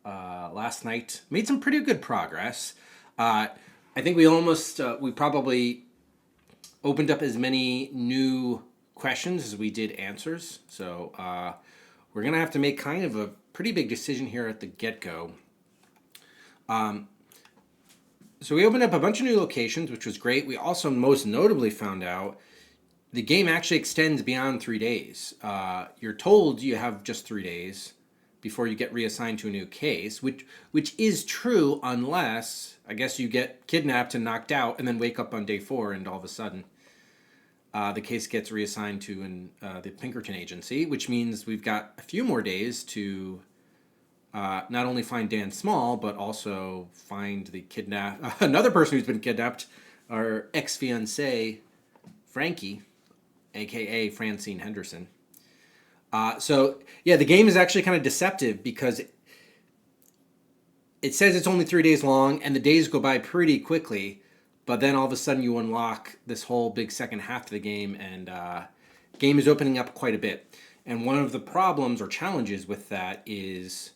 last night. Made some pretty good progress. I think we probably opened up as many new questions as we did answers. So we're going to have to make kind of a pretty big decision here at the get-go. So we opened up a bunch of new locations, which was great. We also most notably found out the game actually extends beyond 3 days. You're told you have just 3 days before you get reassigned to a new case, which is true unless, I guess, you get kidnapped and knocked out and then wake up on day 4 and all of a sudden the case gets reassigned to the Pinkerton agency, which means we've got a few more days to not only find Dan Small, but also find another person who's been kidnapped, our ex-fiancée, Frankie, aka Francine Henderson. So the game is actually kind of deceptive because it says it's only 3 days long and the days go by pretty quickly, but then all of a sudden you unlock this whole big second half of the game, and game is opening up quite a bit. And one of the problems or challenges with that is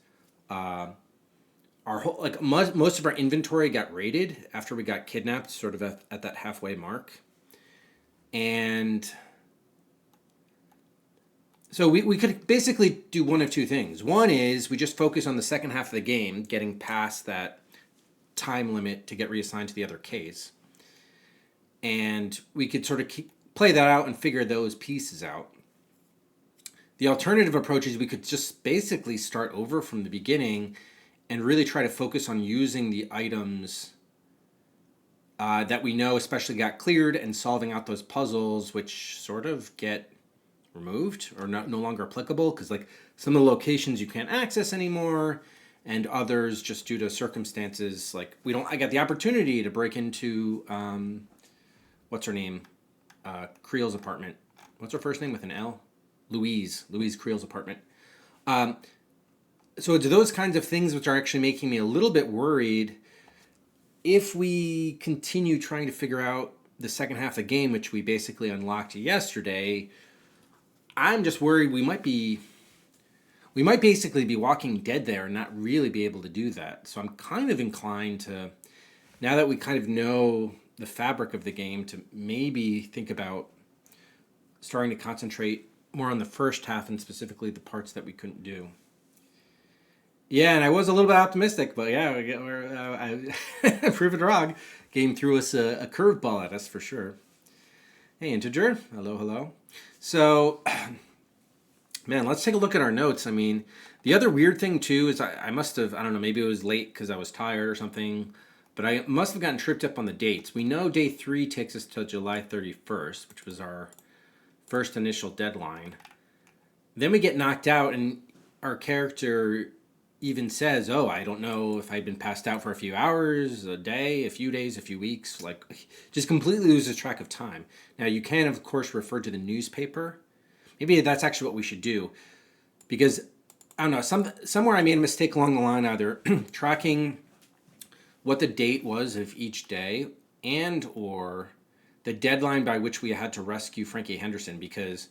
most of our inventory got raided after we got kidnapped, sort of at that halfway mark. And so we could basically do one of two things. One is we just focus on the second half of the game, getting past that time limit to get reassigned to the other case. And we could sort of play that out and figure those pieces out. The alternative approach is we could just basically start over from the beginning and really try to focus on using the items that we know especially got cleared and solving out those puzzles which sort of get removed or no longer applicable, because like some of the locations you can't access anymore, and others just due to circumstances like I got the opportunity to break into what's her name, Creel's apartment. What's her first name with an L? Louise Creel's apartment. So it's those kinds of things which are actually making me a little bit worried if we continue trying to figure out the second half of the game, which we basically unlocked yesterday. I'm just worried we might basically be walking dead there and not really be able to do that. So I'm kind of inclined to, now that we kind of know the fabric of the game, to maybe think about starting to concentrate more on the first half and specifically the parts that we couldn't do. Yeah, and I was a little bit optimistic, but I proved it wrong. Game threw us a curveball at us for sure. Hey, Integer. Hello. So, man, let's take a look at our notes. I mean, the other weird thing, too, is I must have, I don't know, maybe it was late because I was tired or something, but I must have gotten tripped up on the dates. We know day 3 takes us to July 31st, which was our first initial deadline. Then we get knocked out, and our character even says, oh, I don't know if I'd been passed out for a few hours, a day, a few days, a few weeks, like just completely loses track of time. Now, you can, of course, refer to the newspaper. Maybe that's actually what we should do, because, I don't know, somewhere I made a mistake along the line, either tracking what the date was of each day and or the deadline by which we had to rescue Frankie Henderson, because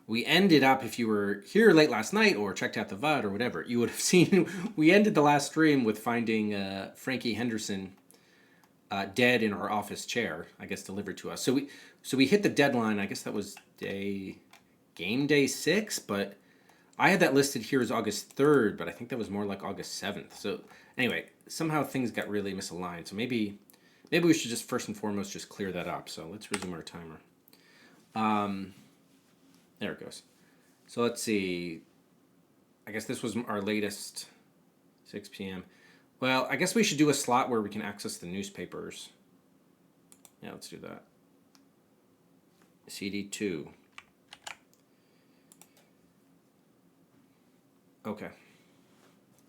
we ended up, if you were here late last night or checked out the VOD or whatever, you would have seen we ended the last stream with finding Frankie Henderson dead in our office chair, I guess delivered to us. So we hit the deadline. I guess that was game day 6, but I had that listed here as August 3rd, but I think that was more like August 7th. So anyway, somehow things got really misaligned. So maybe we should just first and foremost just clear that up. So let's resume our timer. There it goes. So let's see. I guess this was our latest 6 p.m. Well, I guess we should do a slot where we can access the newspapers. Yeah, let's do that. CD2. Okay.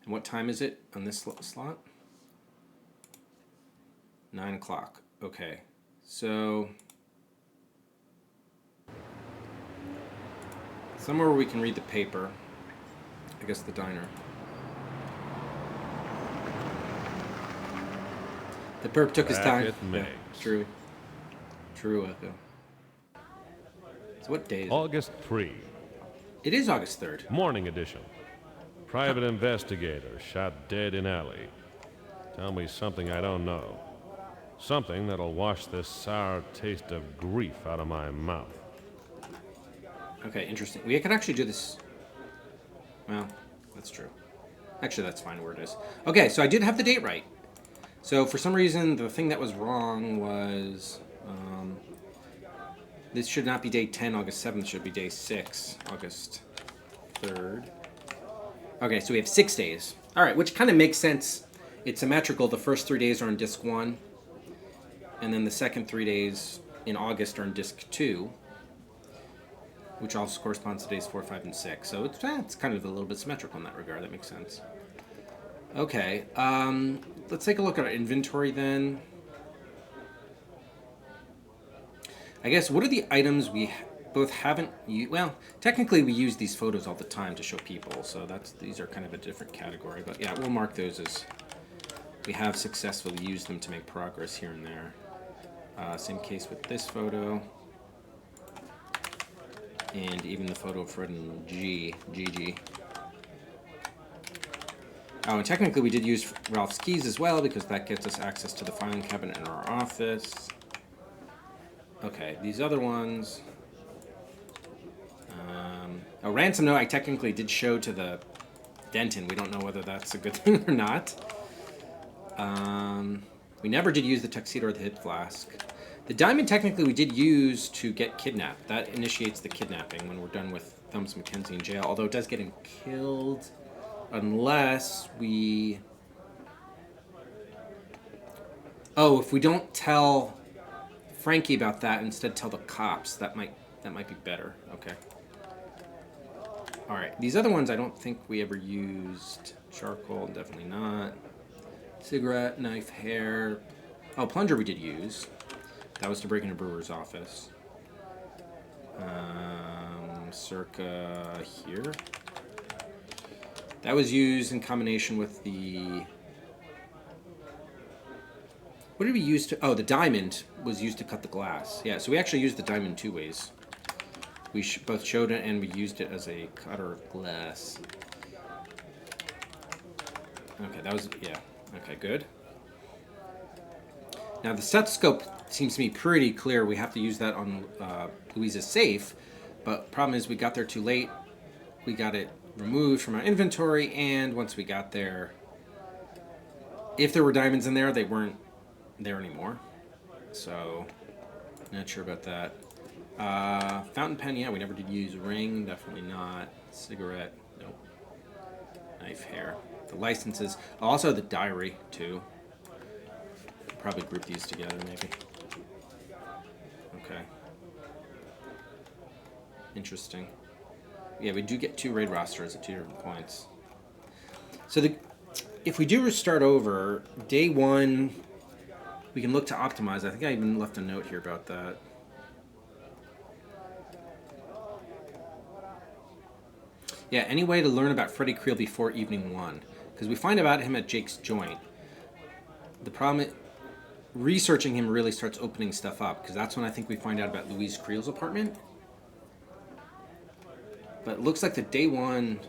And what time is it on this slot? 9 o'clock. Okay. So somewhere where we can read the paper. I guess the diner. The perp took his time. Yeah, true. True, Echo. So what day is it? August 3. It is August 3rd. Morning edition. Private investigator shot dead in alley. Tell me something I don't know. Something that'll wash this sour taste of grief out of my mouth. Okay, interesting. We could actually do this. Well, that's true. Actually, that's fine where it is. Okay, so I did have the date right. So for some reason, the thing that was wrong was this should not be day 10, August 7th. It should be day 6, August 3rd. Okay, so we have 6 days. All right, which kind of makes sense. It's symmetrical. The first 3 days are on disc 1, and then the second 3 days in August are on disc 2, which also corresponds to days 4, 5, and 6. So it's kind of a little bit symmetrical in that regard. That makes sense. Okay, let's take a look at our inventory then. I guess, what are the items we both haven't used? Well, technically we use these photos all the time to show people, so these are kind of a different category. But yeah, we'll mark those as we have successfully used them to make progress here and there. Same case with this photo. And even the photo of Fred and Gigi. Oh, and technically we did use Ralph's keys as well, because that gets us access to the filing cabinet in our office. Okay, these other ones. A ransom note I technically did show to the Denton. We don't know whether that's a good thing or not. We never did use the tuxedo or the hip flask. The diamond technically we did use to get kidnapped. That initiates the kidnapping when we're done with Thumbs McKenzie in jail, although it does get him killed unless we... Oh, if we don't tell Frankie about that, instead tell the cops, that might be better. Okay. All right. These other ones I don't think we ever used. Charcoal, definitely not. Cigarette, knife, hair. Oh, plunger we did use. That was to break into Brewer's office. Circa here. That was used in combination with the... What did we use to... Oh, the diamond was used to cut the glass. Yeah, so we actually used the diamond 2 ways. We both showed it and we used it as a cutter of glass. Okay, that was... Yeah. Okay, good. Now, the stethoscope seems to me pretty clear. We have to use that on Louise's safe. But problem is we got there too late. We got it removed from our inventory. And once we got there, if there were diamonds in there, they weren't there anymore. So, not sure about that. Fountain pen, yeah, we never did use. Ring, definitely not. Cigarette, nope. Knife, hair. The licenses. Also the diary, too. Probably group these together, maybe. Okay. Interesting. Yeah, we do get 2 raid rosters at 2 different points. So if we do restart over, day 1, we can look to optimize. I think I even left a note here about that. Yeah, any way to learn about Freddie Creel before evening 1. Because we find about him at Jake's joint. The problem is, researching him really starts opening stuff up, because that's when I think we find out about Louise Creel's apartment. But it looks like the day 1...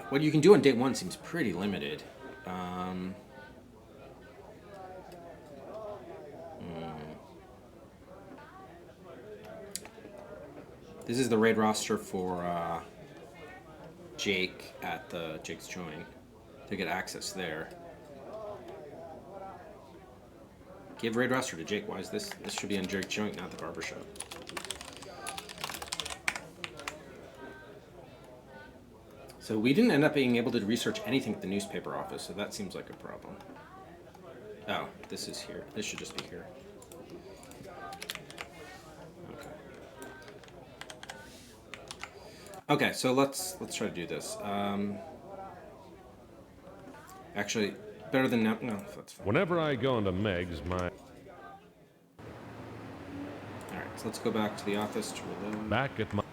What you can do on day 1 seems pretty limited. This is the raid roster for Jake at the Jake's joint. To get access there. Give raid roster to Jake. Why is this? This should be on Jake's joint, not the barbershop. So we didn't end up being able to research anything at the newspaper office, so that seems like a problem. Oh, this is here. This should just be here. Okay, so let's try to do this. Actually, better than now. No, that's fine. Whenever I go into Meg's, my... All right, so let's go back to the office to reload. Back at my...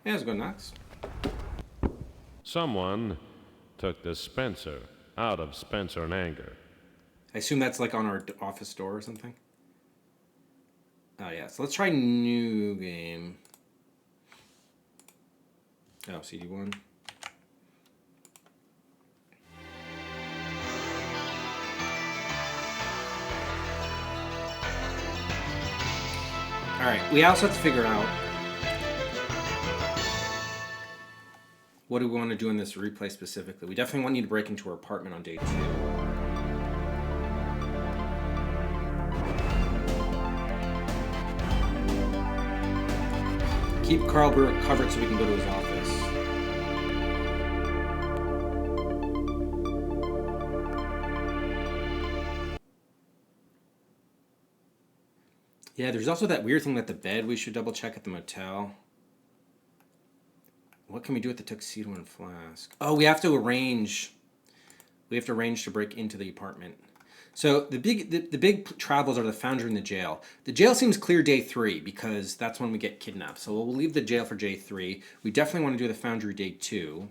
Yeah, let's go Knox. Someone took the Spencer out of Spencer and Anger. I assume that's like on our office door or something. Oh yeah, so let's try new game. Oh, CD1. All right, we also have to figure out what do we want to do in this replay specifically. We definitely want you to break into her apartment on day 2. Keep Carl Brewer covered so we can go to his office. Yeah, there's also that weird thing that the bed we should double check at the motel. What can we do with the tuxedo and flask? Oh, we have to arrange. We have to arrange to break into the apartment. So the big travels are the foundry and the jail. The jail seems clear day 3 because that's when we get kidnapped. So we'll leave the jail for day 3. We definitely want to do the foundry day 2.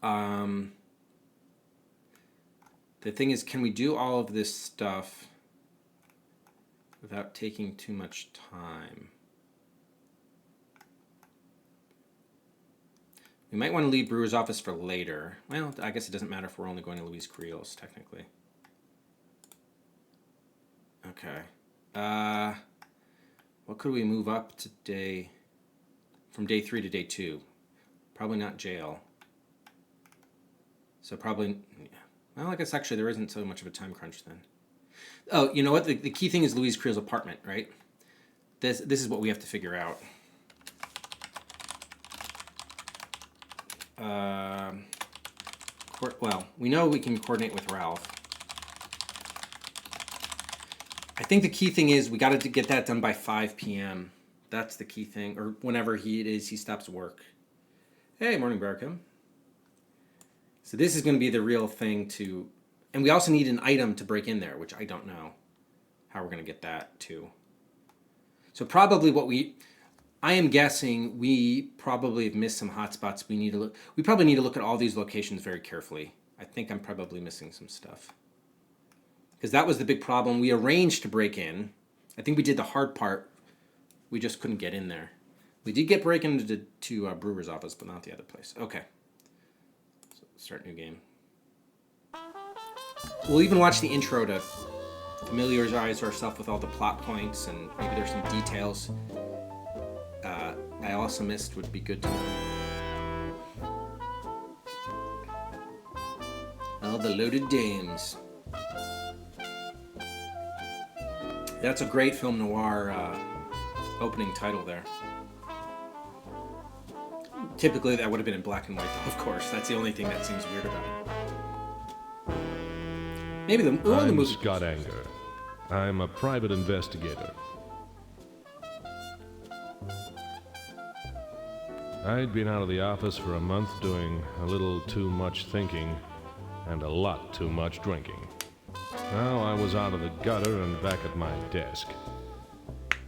The thing is, can we do all of this stuff without taking too much time? We might want to leave Brewer's office for later. Well, I guess it doesn't matter if we're only going to Luis Carril's, technically. Okay. What could we move up to from day 3 to day 2? Probably not jail. So probably, well, I guess actually there isn't so much of a time crunch then. Oh, you know what? The key thing is Luis Carril's apartment, right? This is what we have to figure out. Well, we know we can coordinate with Ralph. I think the key thing is we got to get that done by 5 p.m. That's the key thing, or whenever he stops work. Hey, morning, Barcom. So this is going to be the real thing to, and we also need an item to break in there, which I don't know how we're going to get that too. So probably I am guessing we probably have missed some hotspots. We probably need to look at all these locations very carefully. I think I'm probably missing some stuff. Because that was the big problem. We arranged to break in. I think we did the hard part. We just couldn't get in there. We did get break into Brewer's office, but not the other place. Okay. So start new game. We'll even watch the intro to familiarize ourselves with all the plot points, and maybe there's some details I also missed would be good to know. All the loaded dames. That's a great film noir opening title there. Typically that would have been in black and white though, of course. That's the only thing that seems weird about it. Maybe the movie. Scott Anger. I'm a private investigator. I'd been out of the office for a month doing a little too much thinking and a lot too much drinking. Now I was out of the gutter and back at my desk.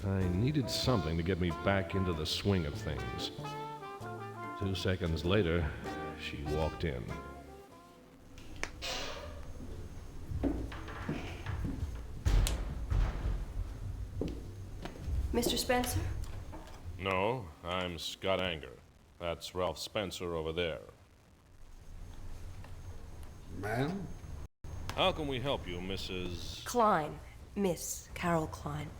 I needed something to get me back into the swing of things. 2 seconds later, she walked in. Mr. Spencer? No, I'm Scott Anger. That's Ralph Spencer over there. Ma'am? How can we help you, Mrs. Klein. Miss Carol Klein.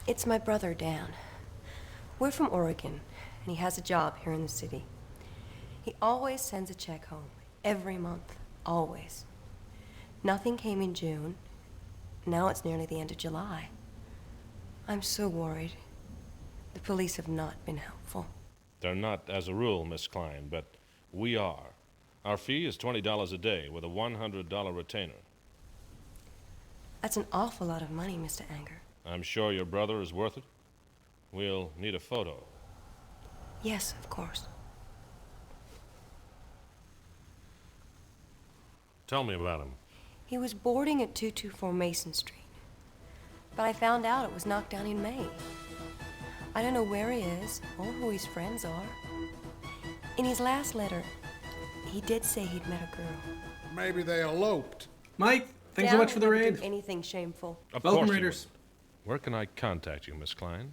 It's my brother, Dan. We're from Oregon, and he has a job here in the city. He always sends a check home, every month, always. Nothing came in June. Now it's nearly the end of July. I'm so worried. The police have not been helpful. They're not as a rule, Miss Klein, but we are. Our fee is $20 a day with a $100 retainer. That's an awful lot of money, Mr. Anger. I'm sure your brother is worth it. We'll need a photo. Yes, of course. Tell me about him. He was boarding at 224 Mason Street. But I found out it was knocked down in May. I don't know where he is or who his friends are. In his last letter, he did say he'd met a girl. Maybe they eloped. Mike, thanks so much for the Down would raid. do anything shameful. Of Welcome, course you Raiders. would. Where can I contact you, Miss Klein?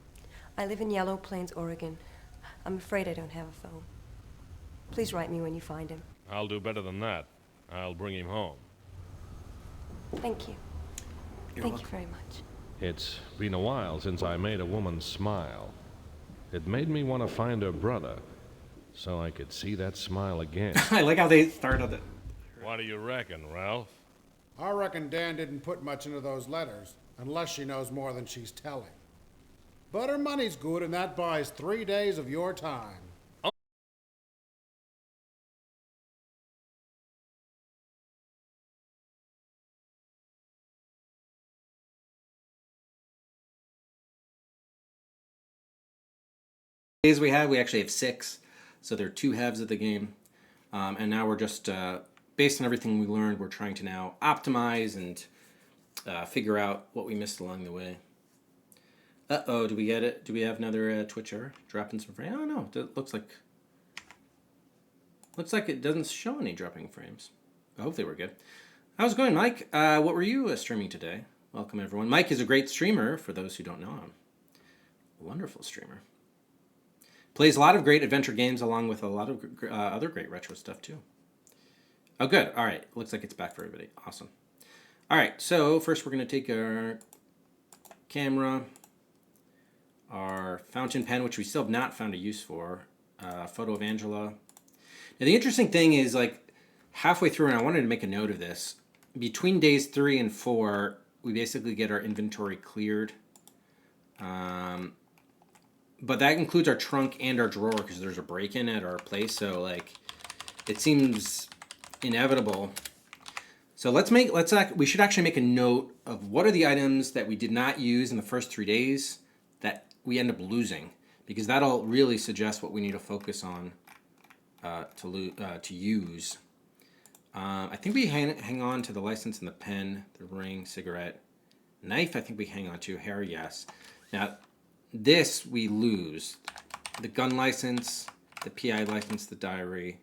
I live in Yellow Plains, Oregon. I'm afraid I don't have a phone. Please write me when you find him. I'll do better than that. I'll bring him home. Thank you. You're Thank welcome. you very much. It's been a while since I made a woman smile. It made me want to find her brother, so I could see that smile again. I like how they started it. What do you reckon, Ralph? I reckon Dan didn't put much into those letters, unless she knows more than she's telling. But her money's good, and that buys 3 days of your time. Days we actually have 6, so there are 2 halves of the game, and now we're just based on everything we learned, we're trying to now optimize and figure out what we missed along the way. Uh-oh, do we get it? Do we have another Twitch error? Dropping some frames? Oh no, it looks like it doesn't show any dropping frames. Hopefully we're good. How's it going, Mike? What were you streaming today? Welcome everyone. Mike is a great streamer for those who don't know him. A wonderful streamer. Plays a lot of great adventure games along with a lot of other great retro stuff too. Oh, good. All right. Looks like it's back for everybody. Awesome. All right. So first we're going to take our camera, our fountain pen, which we still have not found a use for, photo of Angela. Now the interesting thing is, like, halfway through, and I wanted to make a note of this, between days 3 and 4, we basically get our inventory cleared. But that includes our trunk and our drawer because there's a break-in at our place. So like, it seems inevitable. So we should actually make a note of what are the items that we did not use in the first 3 days that we end up losing, because that'll really suggest what we need to focus on to use. I think we hang on to the license and the pen, the ring, cigarette, knife. I think we hang on to. Hair, yes. Now, this we lose. The gun license, the PI license, the diary,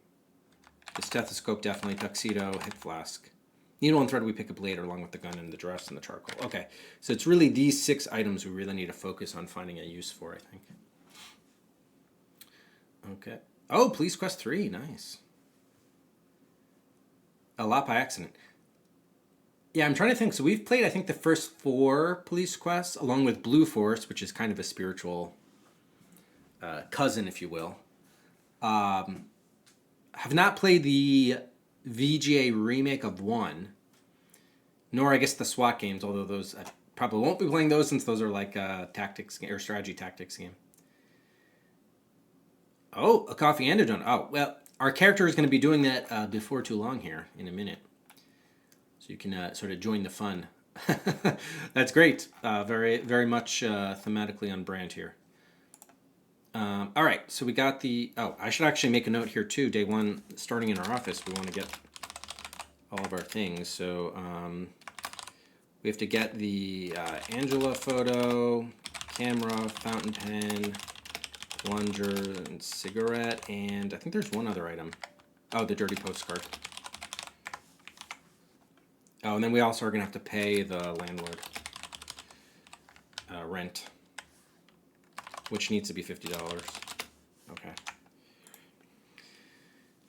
the stethoscope definitely, tuxedo, hip flask. Needle and thread we pick up later along with the gun and the dress and the charcoal. Okay, so it's really these 6 items we really need to focus on finding a use for, I think. Okay. Oh, Police Quest 3, nice. A lot by accident. Yeah, I'm trying to think. So we've played, I think, the first 4 Police Quests, along with Blue Force, which is kind of a spiritual cousin, if you will. Have not played the VGA remake of 1, nor, I guess, the SWAT games, although those, I probably won't be playing those since those are like tactics or strategy tactics game. Oh, a coffee and a donut. Oh, well, our character is going to be doing that before too long here in a minute. So you can sort of join the fun. That's great. Very, very much thematically on brand here. All right, so we got the... Oh, I should actually make a note here too. Day 1, starting in our office, we want to get all of our things. So we have to get the Angela photo, camera, fountain pen, plunger, and cigarette, and I think there's one other item. Oh, the dirty postcard. Oh, and then we also are going to have to pay the landlord rent, which needs to be $50. Okay.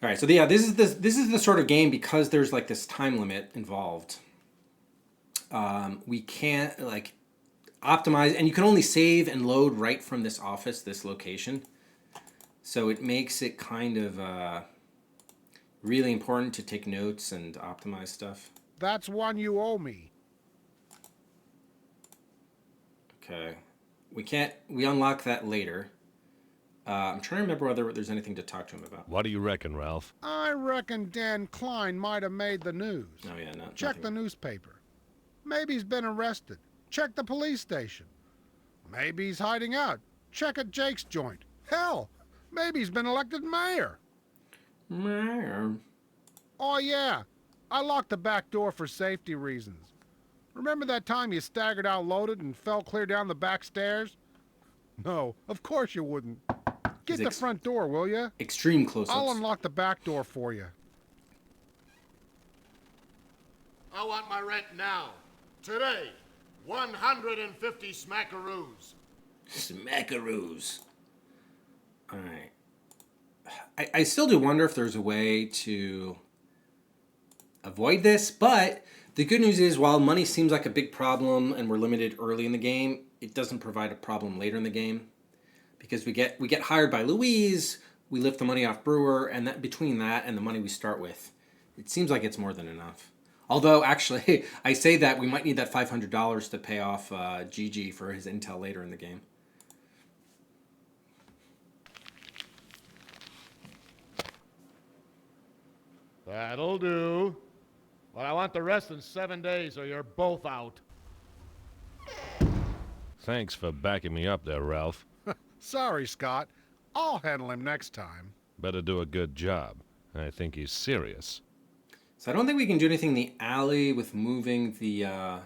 All right. So yeah, this is the sort of game, because there's like this time limit involved. We can't like optimize, and you can only save and load right from this office, this location. So it makes it kind of really important to take notes and optimize stuff. That's one you owe me. Okay. We unlock that later. I'm trying to remember whether there's anything to talk to him about. What do you reckon, Ralph? I reckon Dan Klein might have made the news. Oh yeah, no. Check the newspaper. Maybe he's been arrested. Check the police station. Maybe he's hiding out. Check at Jake's joint. Hell, maybe he's been elected mayor. Mayor. Oh yeah, I locked the back door for safety reasons. Remember that time you staggered out loaded and fell clear down the back stairs? No, of course you wouldn't. Get the front door, will you? Extreme close-ups. I'll unlock the back door for you. I want my rent now. Today. 150 smackaroos. Smackaroos. All right. I still do wonder if there's a way to avoid this, but the good news is while money seems like a big problem and we're limited early in the game, it doesn't provide a problem later in the game because we get hired by Louise, we lift the money off Brewer, and that between that and the money we start with, it seems like it's more than enough. Although actually, I say that we might need that $500 to pay off Gigi for his intel later in the game. That'll do. But I want the rest in 7 days or you're both out. Thanks for backing me up there, Ralph. Sorry, Scott. I'll handle him next time. Better do a good job. I think he's serious. So I don't think we can do anything in the alley with moving the...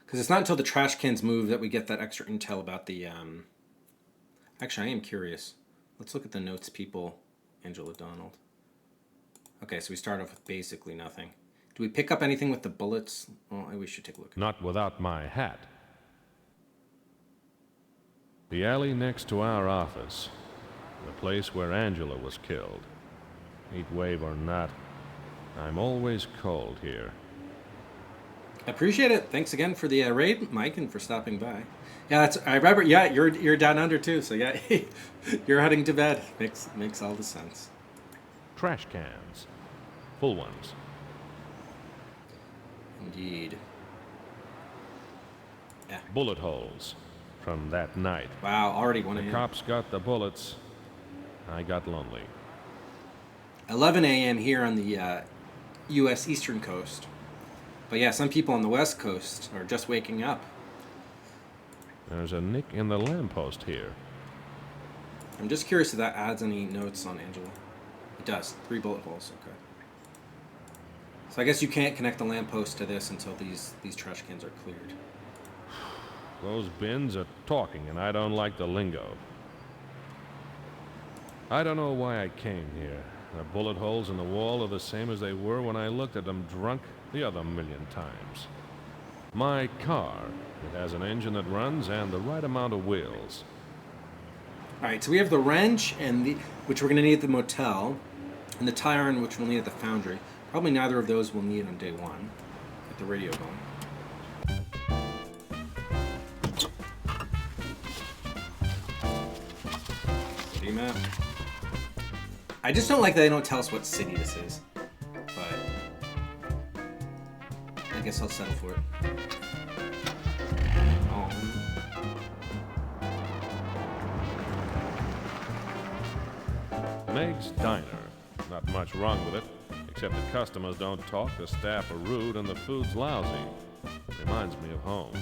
Because it's not until the trash cans move that we get that extra intel about the... Actually, I am curious. Let's look at the notes people, Angela Donald. Okay, so we start off with basically nothing. Do we pick up anything with the bullets? Well, we should take a look. Not without my hat. The alley next to our office. The place where Angela was killed. Heat wave or not, I'm always cold here. I appreciate it. Thanks again for the raid, Mike, and for stopping by. Yeah, I remember. Yeah, you're down under too. So yeah, you're heading to bed. Makes all the sense. Trash cans. Full ones. Indeed. Yeah. Bullet holes from that night. Wow, already 1 The a.m. cops got the bullets. I got lonely. 11 a.m. here on the U.S. Eastern Coast. But yeah, some people on the West Coast are just waking up. There's a nick in the lamppost here. I'm just curious if that adds any notes on Angela. It does. 3 bullet holes. Okay. So I guess you can't connect the lamppost to this until these trash cans are cleared. Those bins are talking, and I don't like the lingo. I don't know why I came here. The bullet holes in the wall are the same as they were when I looked at them drunk the other million times. My car, it has an engine that runs and the right amount of wheels. All right, so we have the wrench and which we're going to need at the motel, and the tire iron, which we'll need at the foundry. Probably neither of those we'll need on day 1. Get the radio going. City map. I just don't like that they don't tell us what city this is, but I guess I'll settle for it. Meg's Diner. Not much wrong with it, except the customers don't talk, the staff are rude, and the food's lousy. Reminds me of home.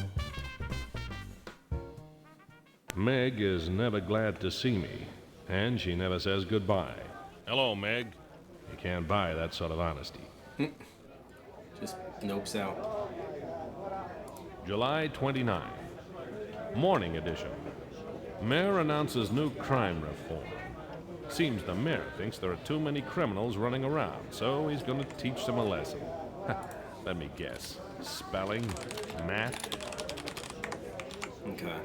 Meg is never glad to see me, and she never says goodbye. Hello, Meg. You can't buy that sort of honesty. Just nopes out. July 29. Morning edition. Mayor announces new crime reform. Seems the mayor thinks there are too many criminals running around, so he's going to teach them a lesson. Let me guess. Spelling? Math? Okay.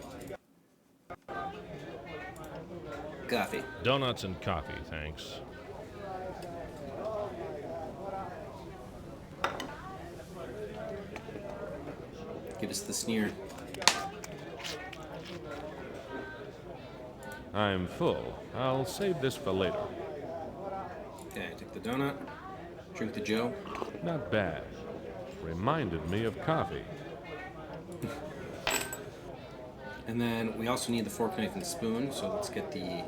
Coffee. Donuts and coffee, thanks. Give us the sneer. I'm full. I'll save this for later. Okay, take the donut. Drink the Joe. Not bad. Reminded me of coffee. And then we also need the fork, knife, and spoon. So let's get the...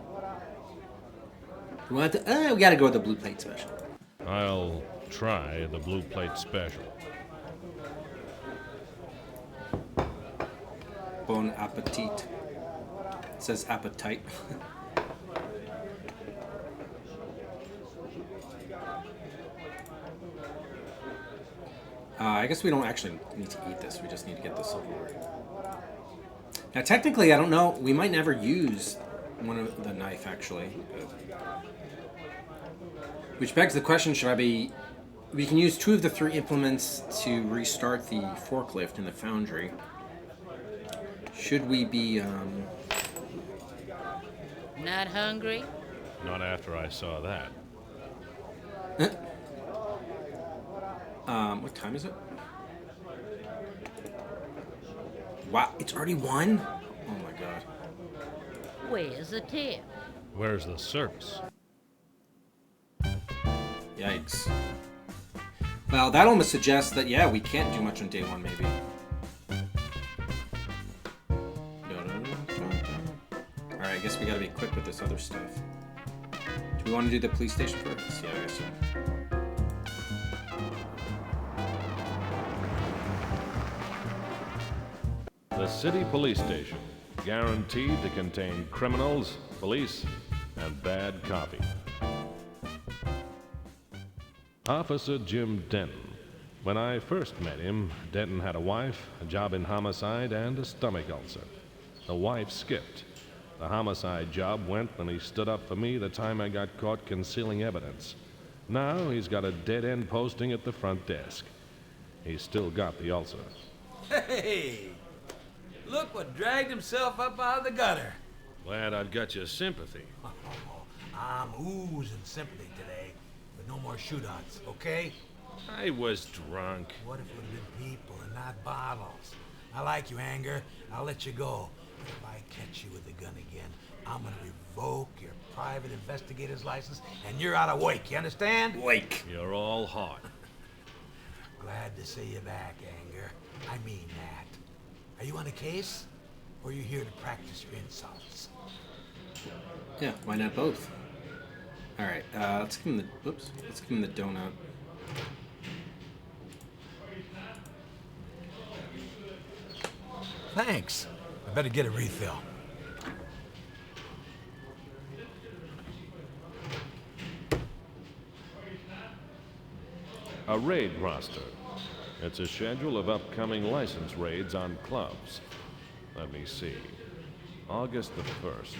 we gotta go with the blue plate special. I'll try the blue plate special. Bon appetit. It says appetite. I guess we don't actually need to eat this. We just need to get the silverware. Now, technically, I don't know. We might never use one of the knife, actually. Which begs the question, should I be... We can use 2 of the 3 implements to restart the forklift in the foundry. Should we be, Not hungry? Not after I saw that. What time is it? Wow, it's already 1? Oh my god. Where's the tip? Where's the service? Yikes. Well, that almost suggests that, yeah, we can't do much on day 1, maybe. Alright, I guess we gotta be quick with this other stuff. Do we want to do the police station first? Yeah, I guess so. The city police station, guaranteed to contain criminals, police, and bad coffee. Officer Jim Denton. When I first met him, Denton had a wife, a job in homicide, and a stomach ulcer. The wife skipped. The homicide job went when he stood up for me the time I got caught concealing evidence. Now he's got a dead-end posting at the front desk. He's still got the ulcer. Hey! Look what dragged himself up out of the gutter. Glad I've got your sympathy. I'm oozing sympathy today, but no more shootouts, okay? I was drunk. What if it would have been people and not bottles? I like you, Anger. I'll let you go. But if I catch you with a gun again, I'm gonna revoke your private investigator's license, and you're out of wake, you understand? Wake! You're all hot. Glad to see you back, Anger. I mean that. Are you on a case, or are you here to practice your insults? Yeah, why not both? Alright, let's give him the... Whoops. Let's give him the donut. Thanks. I better get a refill. A raid roster. It's a schedule of upcoming license raids on clubs. Let me see. August the 1st.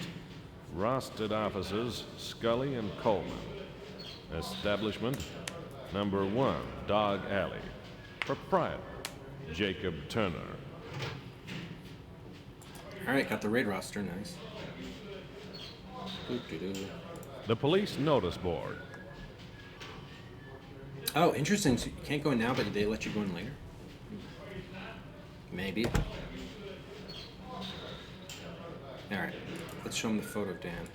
Rostered officers, Scully and Coleman. Establishment, number 1, Dog Alley. Proprietor, Jacob Turner. Alright, got the raid roster, nice. Doo-doo-doo. The police notice board. Oh, interesting. So you can't go in now, but they let you go in later? Maybe. Alright, let's show him the photo of Dan.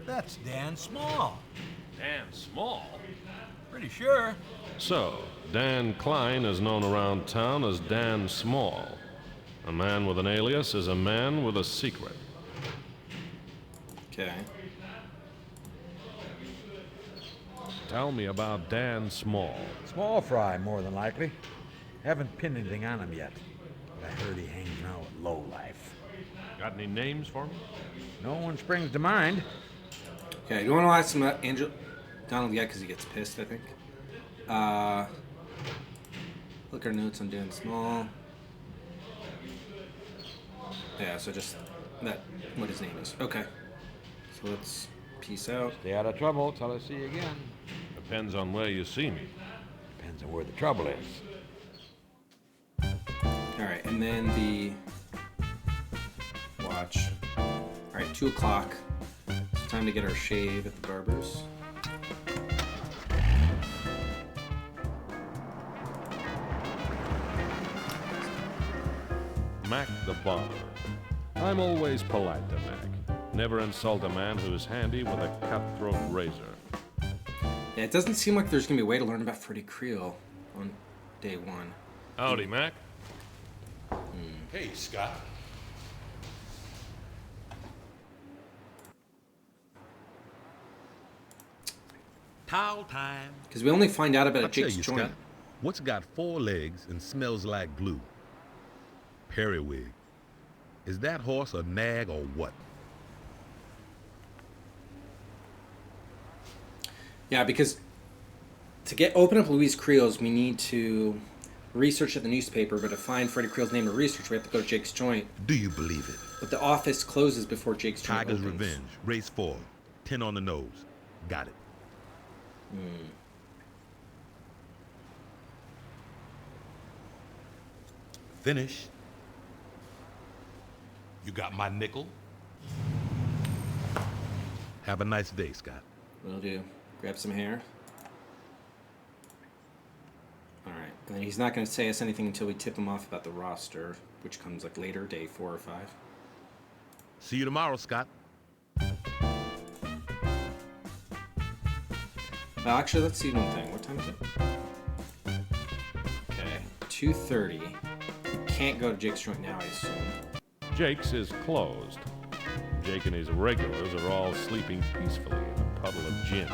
That's Dan Small. Dan Small? Pretty sure. So, Dan Klein is known around town as Dan Small. A man with an alias is a man with a secret. Okay. Tell me about Dan Small. Small fry, more than likely. Haven't pinned anything on him yet. But I heard he hangs around with lowlife. Got any names for me? No one springs to mind. Okay, you want to ask him about Donald yet because he gets pissed, I think. Look our notes on Dan Small. Yeah, so just that, what his name is. Okay. So let's peace out. Stay out of trouble till I see you again. Depends on where you see me. Depends on where the trouble is. Alright, and then the watch. Alright, 2 o'clock. It's time to get our shave at the barber's. Mac the barber. I'm always polite to Mac. Never insult a man who's handy with a cutthroat razor. Yeah, it doesn't seem like there's gonna be a way to learn about Freddie Creel on day 1. Howdy, Mac. Hey, Scott. Towel time. Because we only find out about I'll a Jake's tell you, joint. Scott. What's got 4 legs and smells like glue? Periwig. Is that horse a nag or what? Yeah, because to open up Louise Creel's, we need to research at the newspaper, but to find Freddie Creel's name to research, we have to go to Jake's joint. Do you believe it? But the office closes before Jake's joint Tiger's opens. Revenge, race 4, 10 on the nose. Got it. Finish. You got my nickel? Have a nice day, Scott. Will do. Grab some hair. All right, and then he's not going to say us anything until we tip him off about the roster, which comes like later, day 4 or 5. See you tomorrow, Scott. Well, actually, let's see one thing. What time is it? Okay, 2:30. Can't go to Jake's joint now, I assume. Jake's is closed. Jake and his regulars are all sleeping peacefully in a puddle of gin.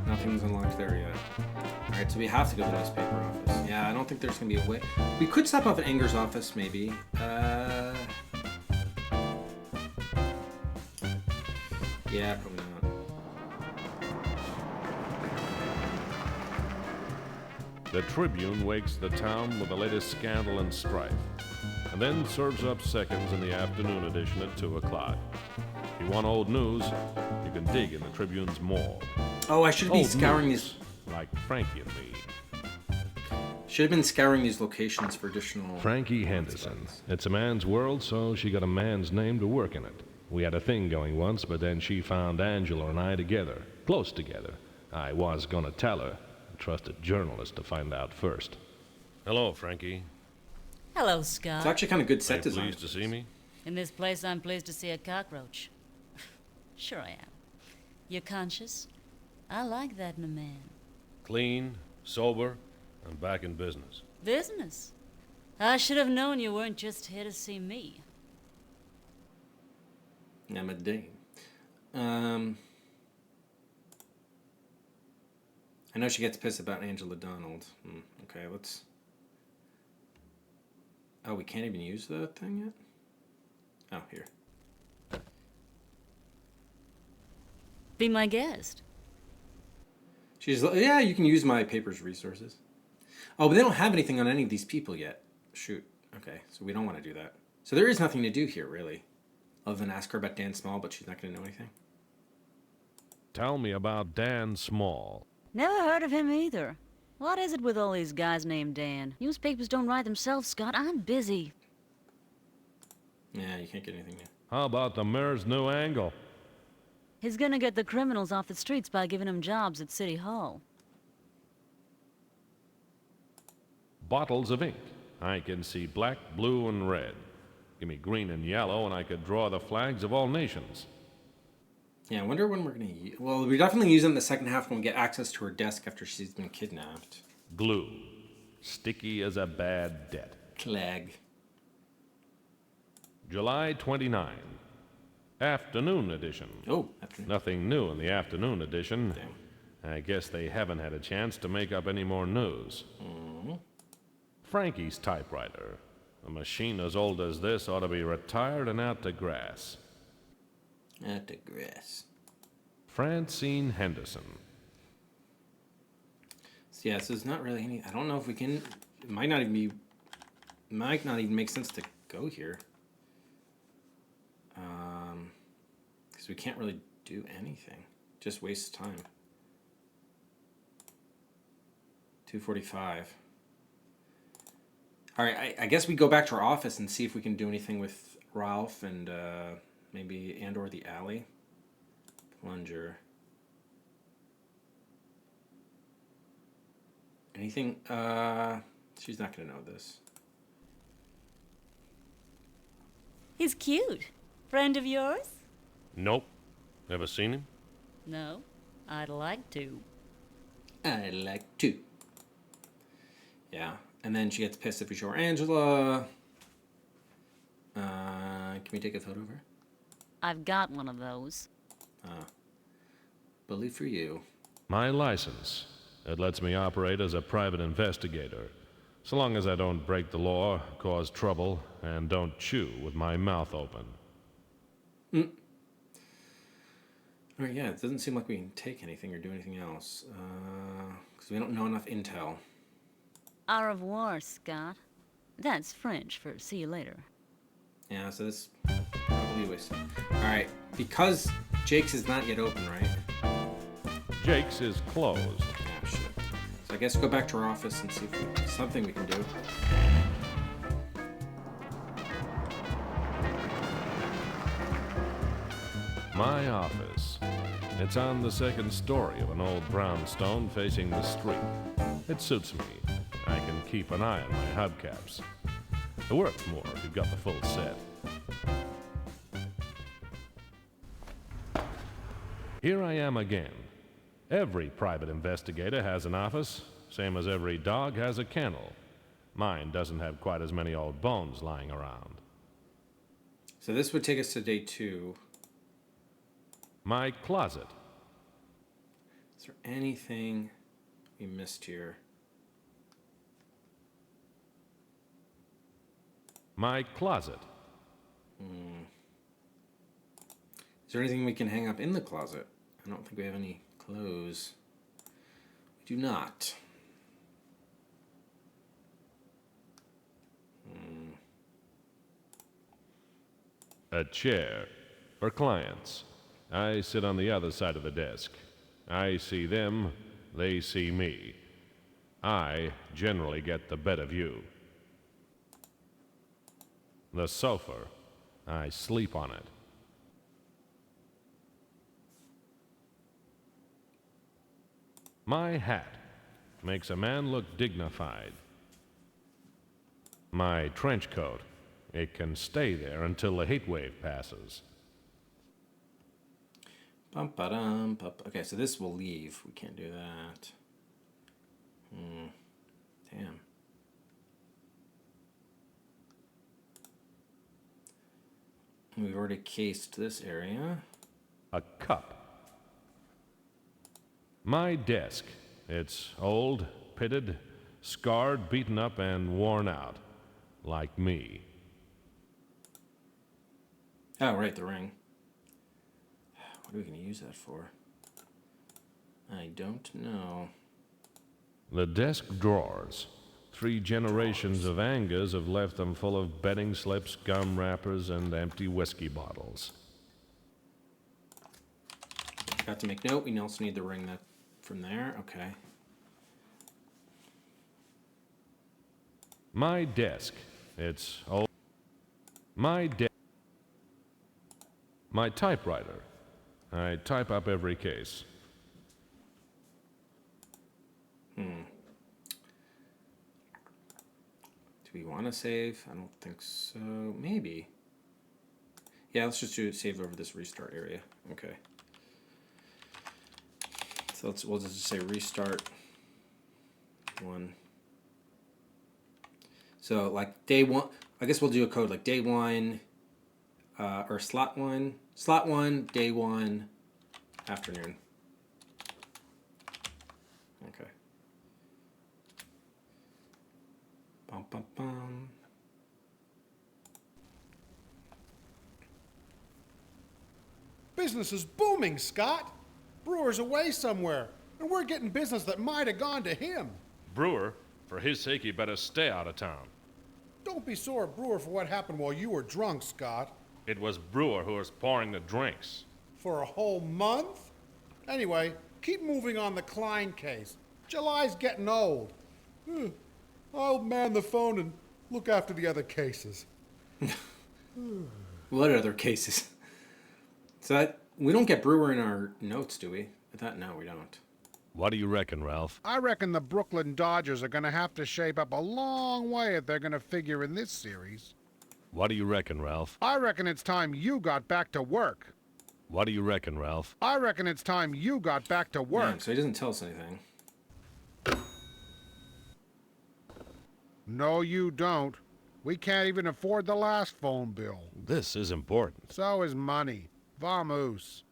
Nothing's unlocked there yet. All right, so we have to go to the newspaper office. Yeah, I don't think there's gonna be a way. We could stop off at Anger's office, maybe. Yeah, probably not. The Tribune wakes the town with the latest scandal and strife, and then serves up seconds in the afternoon edition at 2 o'clock. If you want old news, you can dig in the Tribune's morgue. Oh, I should be Old scouring news, these. like Frankie and me. Should have been scouring these locations for additional. Frankie Henderson. It's a man's world, so she got a man's name to work in it. We had a thing going once, but then she found Angela and I together, close together. I was gonna tell her. Trusted journalist to find out first. Hello, Frankie. Hello, Scott. It's actually kind of good Are set you design. pleased to see me? In this place, I'm pleased to see a cockroach. Sure I am. You're conscious? I like that in a man. Clean, sober, and back in business. Business? I should have known you weren't just here to see me. I'm a dame. I know she gets pissed about Angela Donald. Okay, let's. Oh, we can't even use the thing yet? Oh, here. Be my guest. She's like, yeah, you can use my paper's resources. Oh, but they don't have anything on any of these people yet. Shoot. Okay, so we don't want to do that. So there is nothing to do here, really. Other than ask her about Dan Small, but she's not going to know anything. Tell me about Dan Small. Never heard of him either. What is it with all these guys named Dan? Newspapers don't write themselves, Scott. I'm busy. Yeah, you can't get anything new. How about the mayor's new angle? He's gonna get the criminals off the streets by giving them jobs at City Hall. Bottles of ink. I can see black, blue, and red. Give me green and yellow, and I could draw the flags of all nations. Yeah, I wonder when we're going to use... Well, we definitely use it in the second half when we get access to her desk after she's been kidnapped. Glue. Sticky as a bad debt. Clag. July 29. Afternoon edition. Oh, afternoon. Nothing new in the afternoon edition. Damn. I guess they haven't had a chance to make up any more news. Mm-hmm. Frankie's typewriter. A machine as old as this ought to be retired and out to grass. I digress. Francine Henderson. So yeah, so there's not really any... I don't know if we can... It might not even be... It might not even make sense to go here. Because we can't really do anything. Just waste time. 2:45. All right, I guess we go back to our office and see if we can do anything with Ralph and maybe or the alley. Plunger. Anything? She's not gonna know this. He's cute. Friend of yours? Nope. Ever seen him? No. I'd like to. I like to. Yeah, and then she gets pissed if we show her Angela. Can we take a photo of her? I've got one of those. Bully for you. My license. It lets me operate as a private investigator. So long as I don't break the law, cause trouble, and don't chew with my mouth open. All right, yeah, it doesn't seem like we can take anything or do anything else. Because we don't know enough intel. Au revoir, Scott. That's French for see you later. Yeah, so this probably a waste. All right, because Jake's is not yet open, right? Jake's is closed. Ah, shit. So I guess go back to our office and see if there's something we can do. My office. It's on the second story of an old brownstone facing the street. It suits me. I can keep an eye on my hubcaps. It works more if you've got the full set. Here I am again. Every private investigator has an office, same as every dog has a kennel. Mine doesn't have quite as many old bones lying around. So this would take us to day 2. My closet. Is there anything we missed here? My closet. Is there anything we can hang up in the closet? I don't think we have any clothes. We do not. A chair for clients. I sit on the other side of the desk. I see them, they see me. I generally get the better view. The sofa. I sleep on it. My hat makes a man look dignified. My trench coat. It can stay there until the heat wave passes. Bum, ba-dum, okay, so this will leave. We can't do that. Damn. We've already cased this area. A cup. My desk. It's old, pitted, scarred, beaten up, and worn out. Like me. Oh, right, the ring. What are we going to use that for? I don't know. The desk drawers. 3 generations of Angers have left them full of betting slips, gum wrappers, and empty whiskey bottles. Got to make note. We also need the ring that from there. Okay. My desk. It's old. My typewriter. I type up every case. Do we want to save? I don't think so. Maybe. Yeah, let's just do it. Save over this restart area. Okay. So we'll just say restart 1. So like day 1, I guess we'll do a code like day 1, or slot 1, day 1, afternoon. Okay. Bum, bum, bum. Business is booming, Scott. Brewer's away somewhere, and we're getting business that might have gone to him. Brewer, for his sake, you better stay out of town. Don't be sore at Brewer for what happened while you were drunk, Scott. It was Brewer who was pouring the drinks. For a whole month? Anyway, keep moving on the Klein case. July's getting old. I'll man the phone and look after the other cases. What other cases? So that we don't get Brewer in our notes, do we? I thought no, we don't. What do you reckon, Ralph? I reckon the Brooklyn Dodgers are going to have to shape up a long way if they're going to figure in this series. What do you reckon, Ralph? I reckon it's time you got back to work. What do you reckon, Ralph? I reckon it's time you got back to work. Yeah, so he doesn't tell us anything. No, you don't. We can't even afford the last phone bill. This is important. So is money. Vamoose.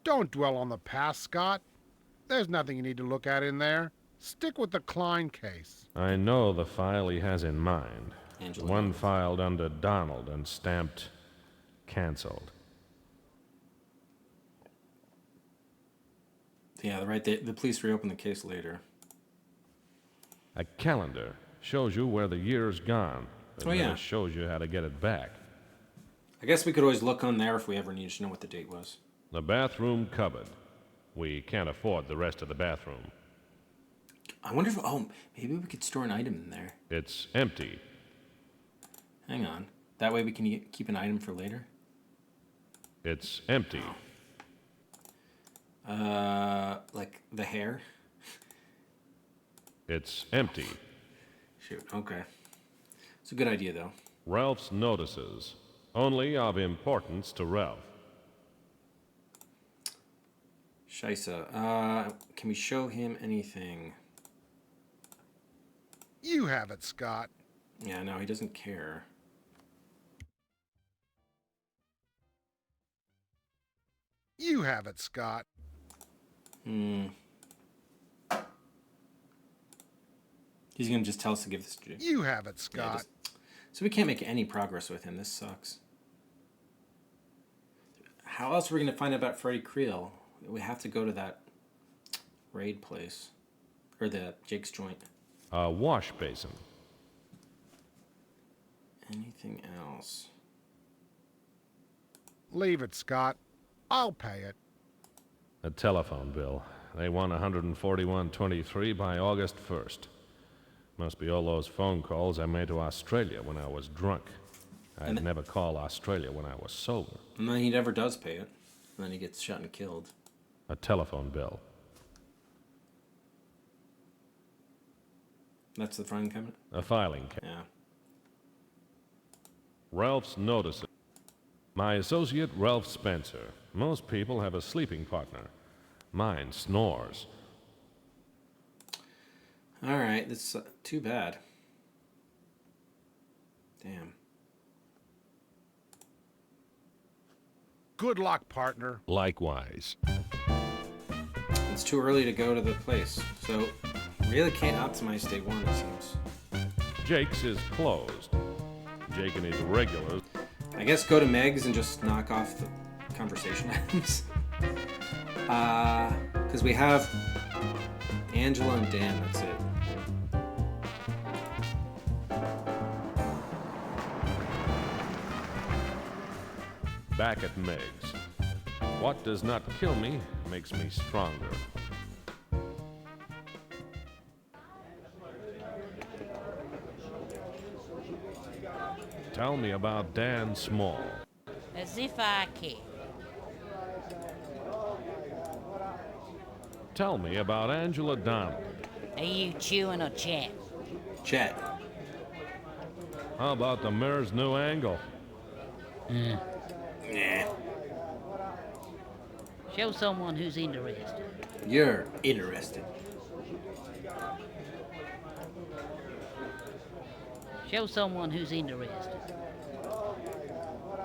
Don't dwell on the past, Scott. There's nothing you need to look at in there. Stick with the Klein case. I know the file he has in mind. Angela. One filed under Donald and stamped canceled. Yeah, right. The police reopen the case later. A calendar shows you where the year's gone. It Oh, yeah. never shows you how to get it back. I guess we could always look on there if we ever needed to know what the date was. The bathroom cupboard. We can't afford the rest of the bathroom. I wonder if, maybe we could store an item in there. It's empty. Hang on. That way we can keep an item for later. It's empty. Like the hair? It's empty. Shoot, okay. It's a good idea, though. Ralph's notices. Only of importance to Ralph. Scheisse. Can we show him anything? You have it, Scott. Yeah, no, he doesn't care. You have it, Scott. Hmm. He's gonna just tell us to give this to You have it, Yeah, Scott. so we can't make any progress with him. This sucks. How else are we gonna find out about Freddie Creel? We have to go to that raid place. Or the Jake's joint. A wash basin. Anything else? Leave it, Scott. I'll pay it. A telephone bill. They won 141.23 by August 1st. Must be all those phone calls I made to Australia when I was drunk. I'd never call Australia when I was sober. And then he never does pay it. And then he gets shot and killed. A telephone bill. That's the filing cabinet? A filing cabinet. Yeah. Ralph's notices. My associate, Ralph Spencer. Most people have a sleeping partner. Mine snores. All right, that's too bad. Damn. Good luck, partner. Likewise. It's too early to go to the place, so really can't optimize day one, it seems. Jake's is closed. Jake and his regulars. I guess go to Meg's and just knock off the conversation items. Because we have Angela and Dan, that's it. Back at Meg's. What does not kill me makes me stronger. Tell me about Dan Small. As if I care. Tell me about Angela Donald. Are you chewing or chat? Chat. How about the mirror's new angle? Nah. Show someone who's interested. You're interested. Show someone who's interested.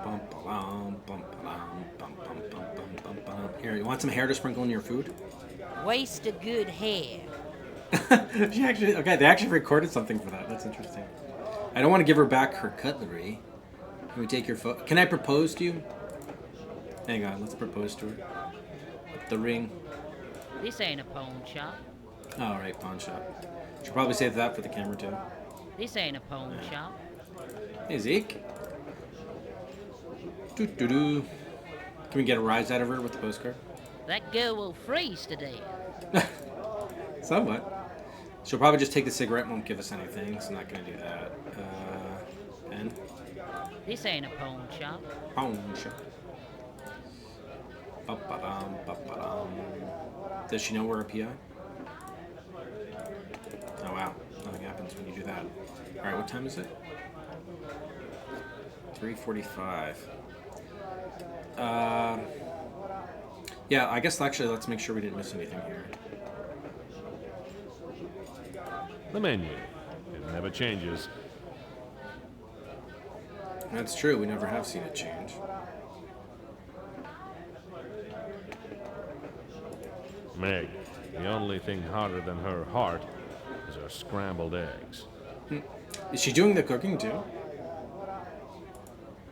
Bum, ba-dum, bum, ba-dum, bum, bum, bum, bum, bum, ba-dum. Here, you want some hair to sprinkle in your food? Waste of good hair. She actually, okay, they actually recorded something for that. That's interesting. I don't want to give her back her cutlery. Can we take your photo? Can I propose to you? Hang on, let's propose to her. With the ring. This ain't a pawn shop. Oh, right, pawn shop. Should probably save that for the camera too. This ain't a pawn shop. Hey, Zeke. Doo-doo-doo. Can we get a rise out of her with the postcard? That girl will freeze to death. Somewhat. She'll probably just take the cigarette and won't give us anything, so I'm not going to do that. Pen? This ain't a pawn shop. Pawn shop. Ba-ba-dum, ba-ba-dum. Does she know we're a PI? Oh, wow. Nothing happens when you do that. All right, what time is it? 3:45. Yeah, I guess actually let's make sure we didn't miss anything here. The menu. It never changes. That's true, we never have seen it change. Meg, the only thing harder than her heart is her scrambled eggs. Is she doing the cooking too?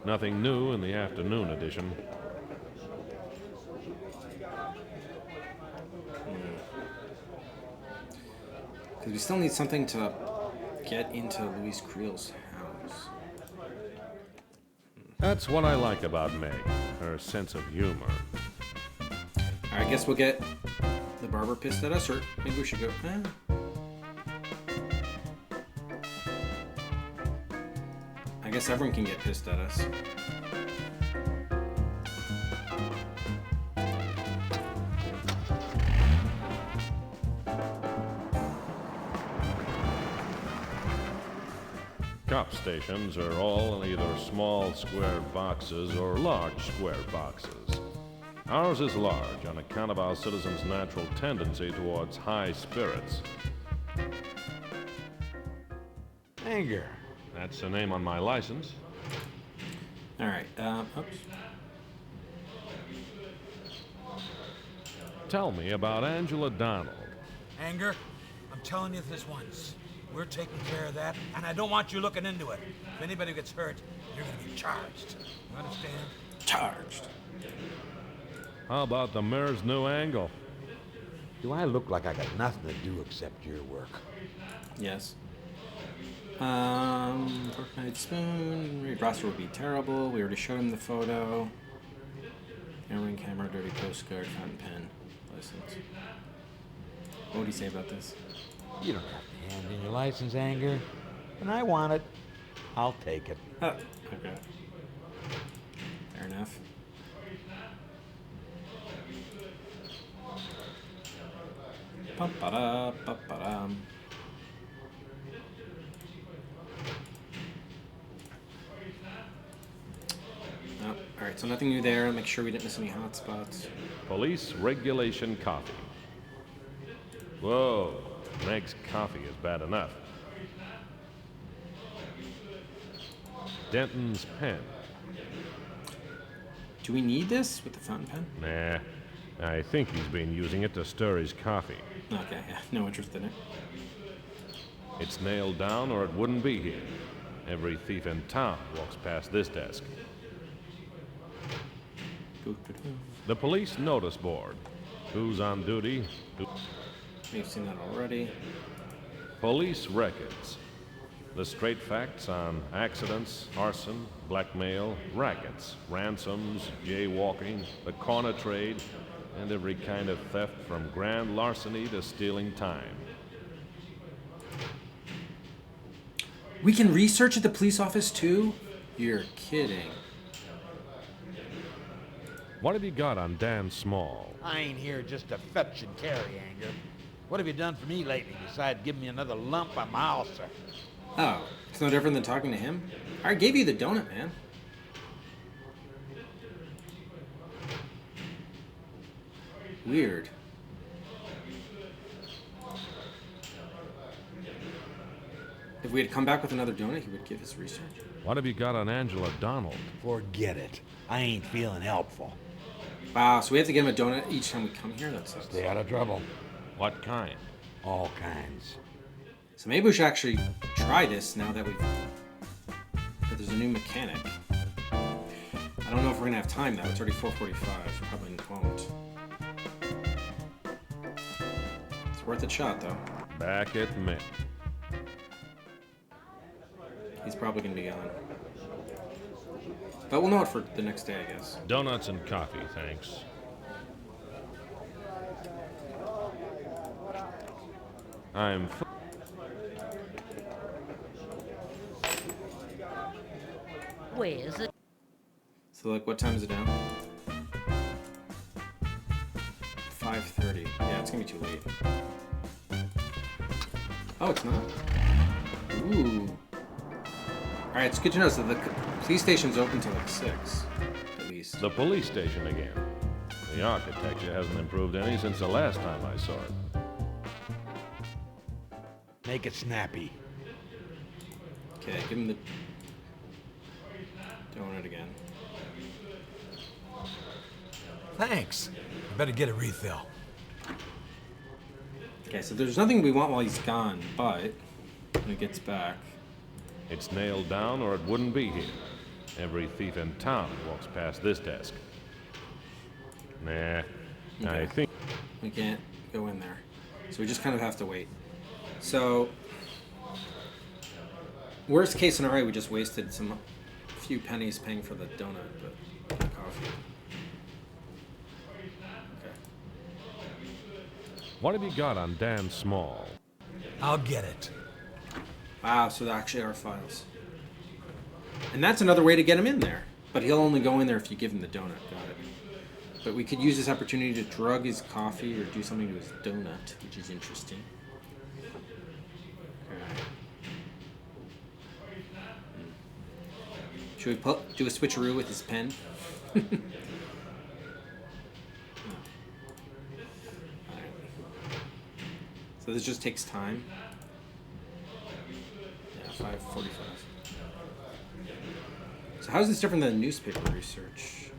Nothing new in the afternoon edition. Because we still need something to get into Louise Creel's house. That's what I like about Meg, her sense of humor. Alright, I guess we'll get the barber pissed at us, or maybe we should go. I guess everyone can get pissed at us. Cop stations are all in either small square boxes or large square boxes. Ours is large on account of our citizens' natural tendency towards high spirits. Anger. That's the name on my license. All right. Oops. Tell me about Angela Donald. Anger, I'm telling you this once. We're taking care of that, and I don't want you looking into it. If anybody gets hurt, you're gonna be charged. You understand? Charged. How about the mayor's new angle? Do I look like I got nothing to do except your work? Yes. Fork, knife, spoon. Reed roster would be terrible. We already showed him the photo. Ring camera, dirty postcard, fountain pen, license. What would he say about this? You don't have to hand in your license, Anger. When I want it, I'll take it. Oh, okay. Fair enough. Pum-pa-da, pum-pa-dum. Oh, all right, so nothing new there. Make sure we didn't miss any hot spots. Police regulation coffee. Whoa, Meg's coffee is bad enough. Denton's pen. Do we need this with the fountain pen? Nah, I think he's been using it to stir his coffee. Okay, yeah, no interest in it. It's nailed down or it wouldn't be here. Every thief in town walks past this desk. The police notice board. Who's on duty? We've seen that already. Police records. The straight facts on accidents, arson, blackmail, rackets, ransoms, jaywalking, the corner trade, and every kind of theft from grand larceny to stealing time. We can research at the police office too? You're kidding. What have you got on Dan Small? I ain't here just to fetch and carry, Anger. What have you done for me lately besides giving me another lump on my ulcer? Oh, it's no different than talking to him? I gave you the donut, man. Weird. If we had come back with another donut, he would give his research. What have you got on Angela Donald? Forget it. I ain't feeling helpful. Wow, so we have to give him a donut each time we come here? That sucks. Stay out of trouble. What kind? All kinds. So maybe we should actually try this now that that there's a new mechanic. I don't know if we're gonna have time though. It's already 4:45. So probably won't. It's worth a shot though. Back at me. He's probably gonna be gone. But we'll know it for the next day, I guess. Donuts and coffee, thanks. I'm... Where's it? So like, what time is it now? 5:30. Yeah, it's gonna be too late. Oh, it's not. Ooh. All right, it's good to know. So the police station's open till like 6, at least. The police station again. The architecture hasn't improved any since the last time I saw it. Make it snappy. Okay, give him the donut again. Thanks. I better get a refill. Okay, so there's nothing we want while he's gone, but when he gets back, It's nailed down or it wouldn't be here. Every thief in town walks past this desk. Nah, I Okay. think... we can't go in there. So we just kind of have to wait. So, worst case scenario, we just wasted few pennies paying for the donut, but the coffee. Okay. What have you got on Dan Small? I'll get it. Wow, so they actually are files. And that's another way to get him in there. But he'll only go in there if you give him the donut. Got it. But we could use this opportunity to drug his coffee or do something to his donut, which is interesting. Okay. Should we do a switcheroo with his pen? So this just takes time. Yeah, 5:45. So how is this different than newspaper research?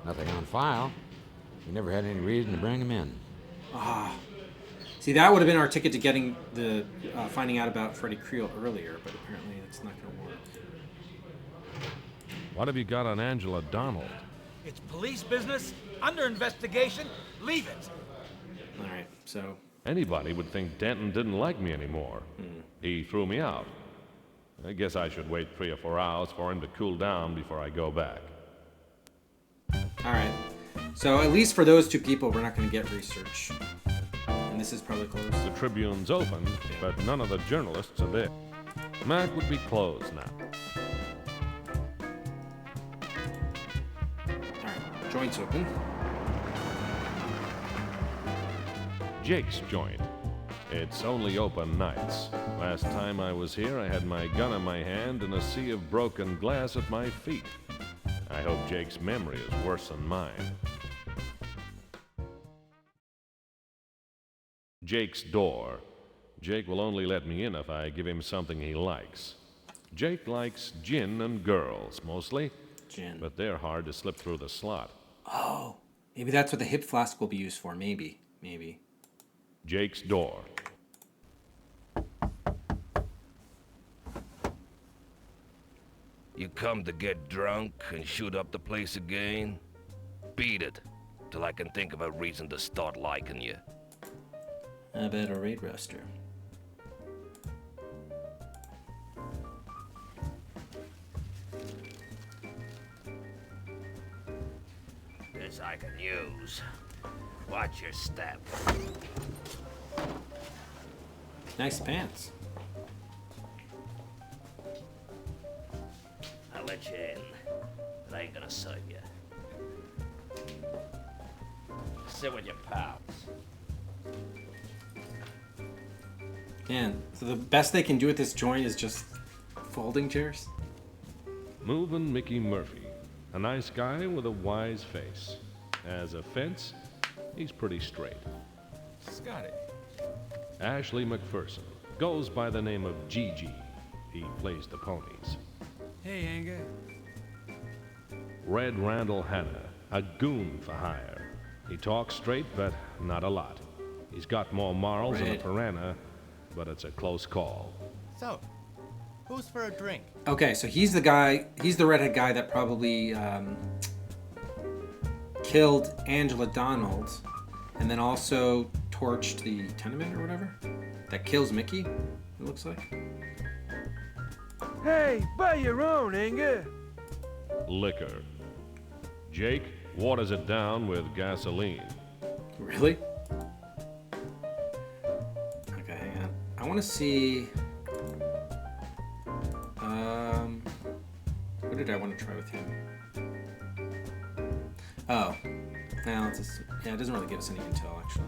Nothing on file. We never had any reason to bring him in. See, that would have been our ticket to getting the finding out about Freddie Creel earlier, but apparently it's not going to work. What have you got on Angela Donald? It's police business, under investigation. Leave it. All right, so Anybody would think Denton didn't like me anymore. He threw me out. I guess I should wait 3 or 4 hours for him to cool down before I go back. all right. So at least for those 2 people, we're not going to get research, and this is probably closed. The Tribune's open, but none of the journalists are there. Mac would be closed now. All right, joint's open. Jake's joint. It's only open nights. Last time I was here, I had my gun in my hand and a sea of broken glass at my feet. I hope Jake's memory is worse than mine. Jake's door. Jake will only let me in if I give him something he likes. Jake likes gin and girls, mostly, Gin. but they're hard to slip through the slot. Oh, maybe that's what the hip flask will be used for. Maybe. Jake's door. You come to get drunk and shoot up the place again? Beat it, till I can think of a reason to start liking you. I bet a raid roaster. This I can use. Watch your step. Nice pants. I'll let you in, but I ain't gonna serve you. Sit with your pals. Man, so the best they can do with this joint is just folding chairs? Moving Mickey Murphy. A nice guy with a wise face. As a fence, he's pretty straight. Scotty. Ashley McPherson. Goes by the name of Gigi. He plays the ponies. Hey, Anger. Red Randall Hanna. A goon for hire. He talks straight, but not a lot. He's got more morals than a Red. piranha, but it's a close call. So, who's for a drink? Okay, so he's the redhead guy that probably killed Angela Donald and then also torched the tenement or whatever. That kills Mickey, it looks like. Hey, buy your own, Anger. Liquor. Jake waters it down with gasoline. Really? Okay, hang on. I want to see... what did I want to try with him? Oh. Now it's just, yeah, it doesn't really give us any intel, actually.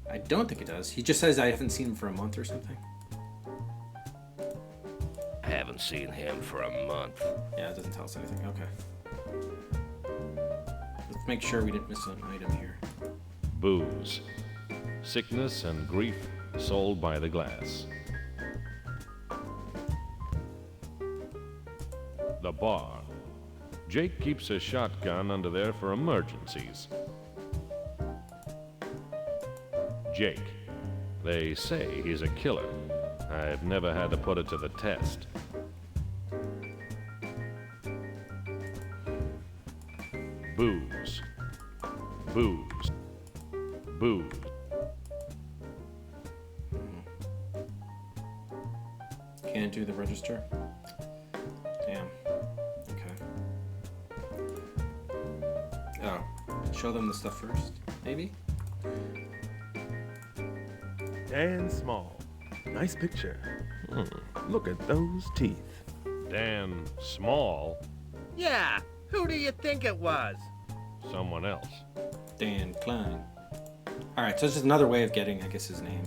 I don't think it does. He just says I haven't seen him for a month or something. Haven't seen him for a month. Yeah, it doesn't tell us anything. Okay. Let's make sure we didn't miss an item here. Booze. Sickness and grief sold by the glass. The bar. Jake keeps a shotgun under there for emergencies. Jake. They say he's a killer. I've never had to put it to the test. Booze. Booze. Booze. Can't do the register. Damn. Okay. Oh. Show them the stuff first, maybe? Dan Small. Nice picture. Look at those teeth. Dan Small. Yeah, who do you think it was? Someone else. Dan Klein. Alright, so it's just another way of getting, I guess, his name.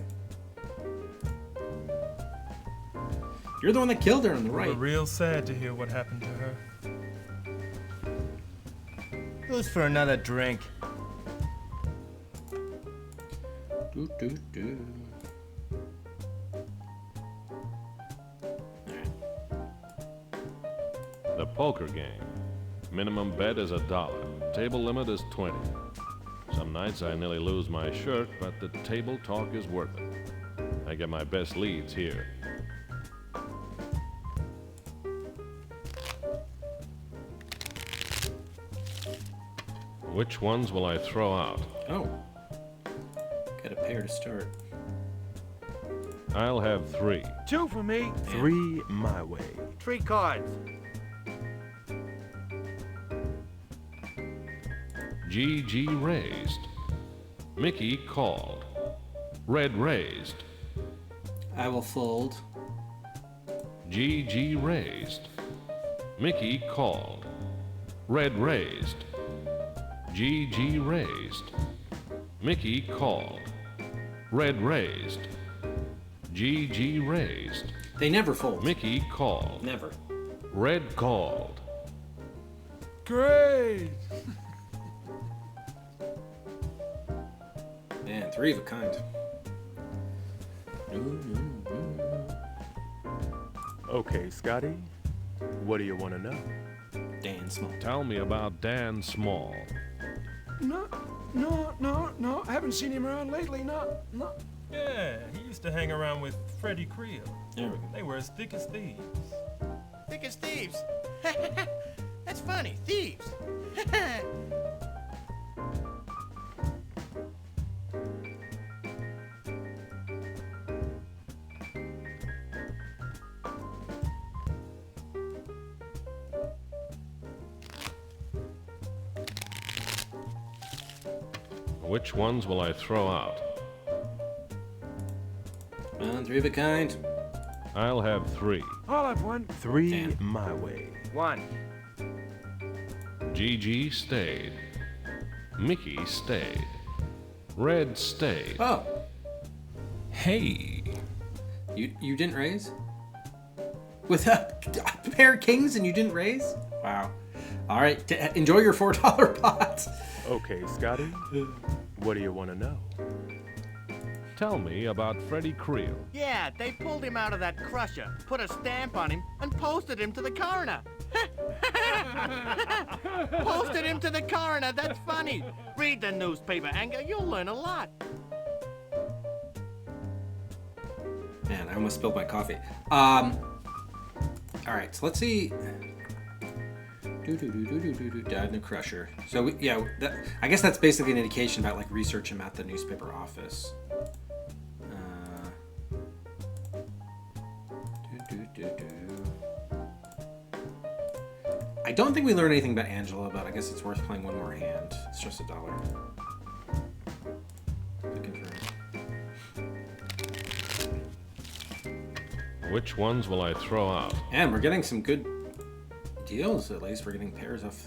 You're the one that killed her on the We were right. real sad to hear what happened to her. Who's for another drink? Do, do, do. The poker game. Minimum bet is $1. Table limit is 20. Some nights I nearly lose my shirt, but the table talk is worth it. I get my best leads here. Which ones will I throw out? Oh. Got a pair to start. I'll have 3. 2 for me. 3 my way. 3 cards. GG raised. Mickey called. Red raised. I will fold. GG raised. Mickey called. Red raised. GG raised. Mickey called. Red raised. GG raised. They never fold. Mickey called. Never. Red called. Great. Man, 3 of a kind. Okay, Scotty. What do you want to know? Dan Small. Tell me about Dan Small. No. I haven't seen him around lately. No. Yeah, he used to hang around with Freddie Creel. There we go. They were as thick as thieves. Thick as thieves. That's funny. Thieves. Which ones will I throw out? 3 of a kind. I'll have 3. I'll have 1. 3 my way. 1. GG stayed. Mickey stayed. Red stayed. Oh. Hey. You didn't raise? With a pair of kings and you didn't raise? Wow. All right. Enjoy your $4 pot. Okay, Scotty. What do you want to know? Tell me about Freddie Creel. Yeah, they pulled him out of that crusher, put a stamp on him, and posted him to the coroner. Posted him to the coroner. That's funny. Read the newspaper, Anger. You'll learn a lot. Man, I almost spilled my coffee. All right, so let's see. Died in the crusher. So I guess that's basically an indication about like research him at the newspaper office. I don't think we learned anything about Angela, but I guess it's worth playing one more hand. It's just $1. Which ones will I throw out? And we're getting some good deals, at least. We're getting pairs of...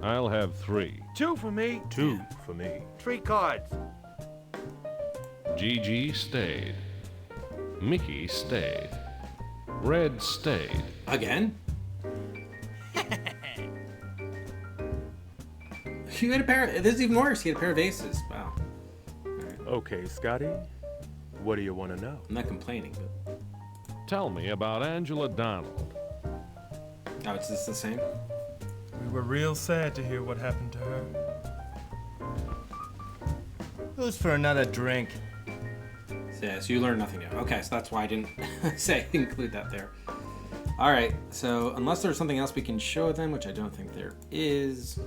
I'll have 3. 2 for me. 2 for me. 3 cards. GG stayed. Mickey stayed. Red stayed. Again? You had a pair. This is even worse. He had a pair of aces. Wow. Right. Okay, Scotty. What do you want to know? I'm not complaining, but... Tell me about Angela Donald. Oh, it's just the same? We were real sad to hear what happened to her. Who's for another drink? Yeah, so you learned nothing new. Okay, so that's why I didn't say include that there. All right, so unless there's something else we can show them, which I don't think there is.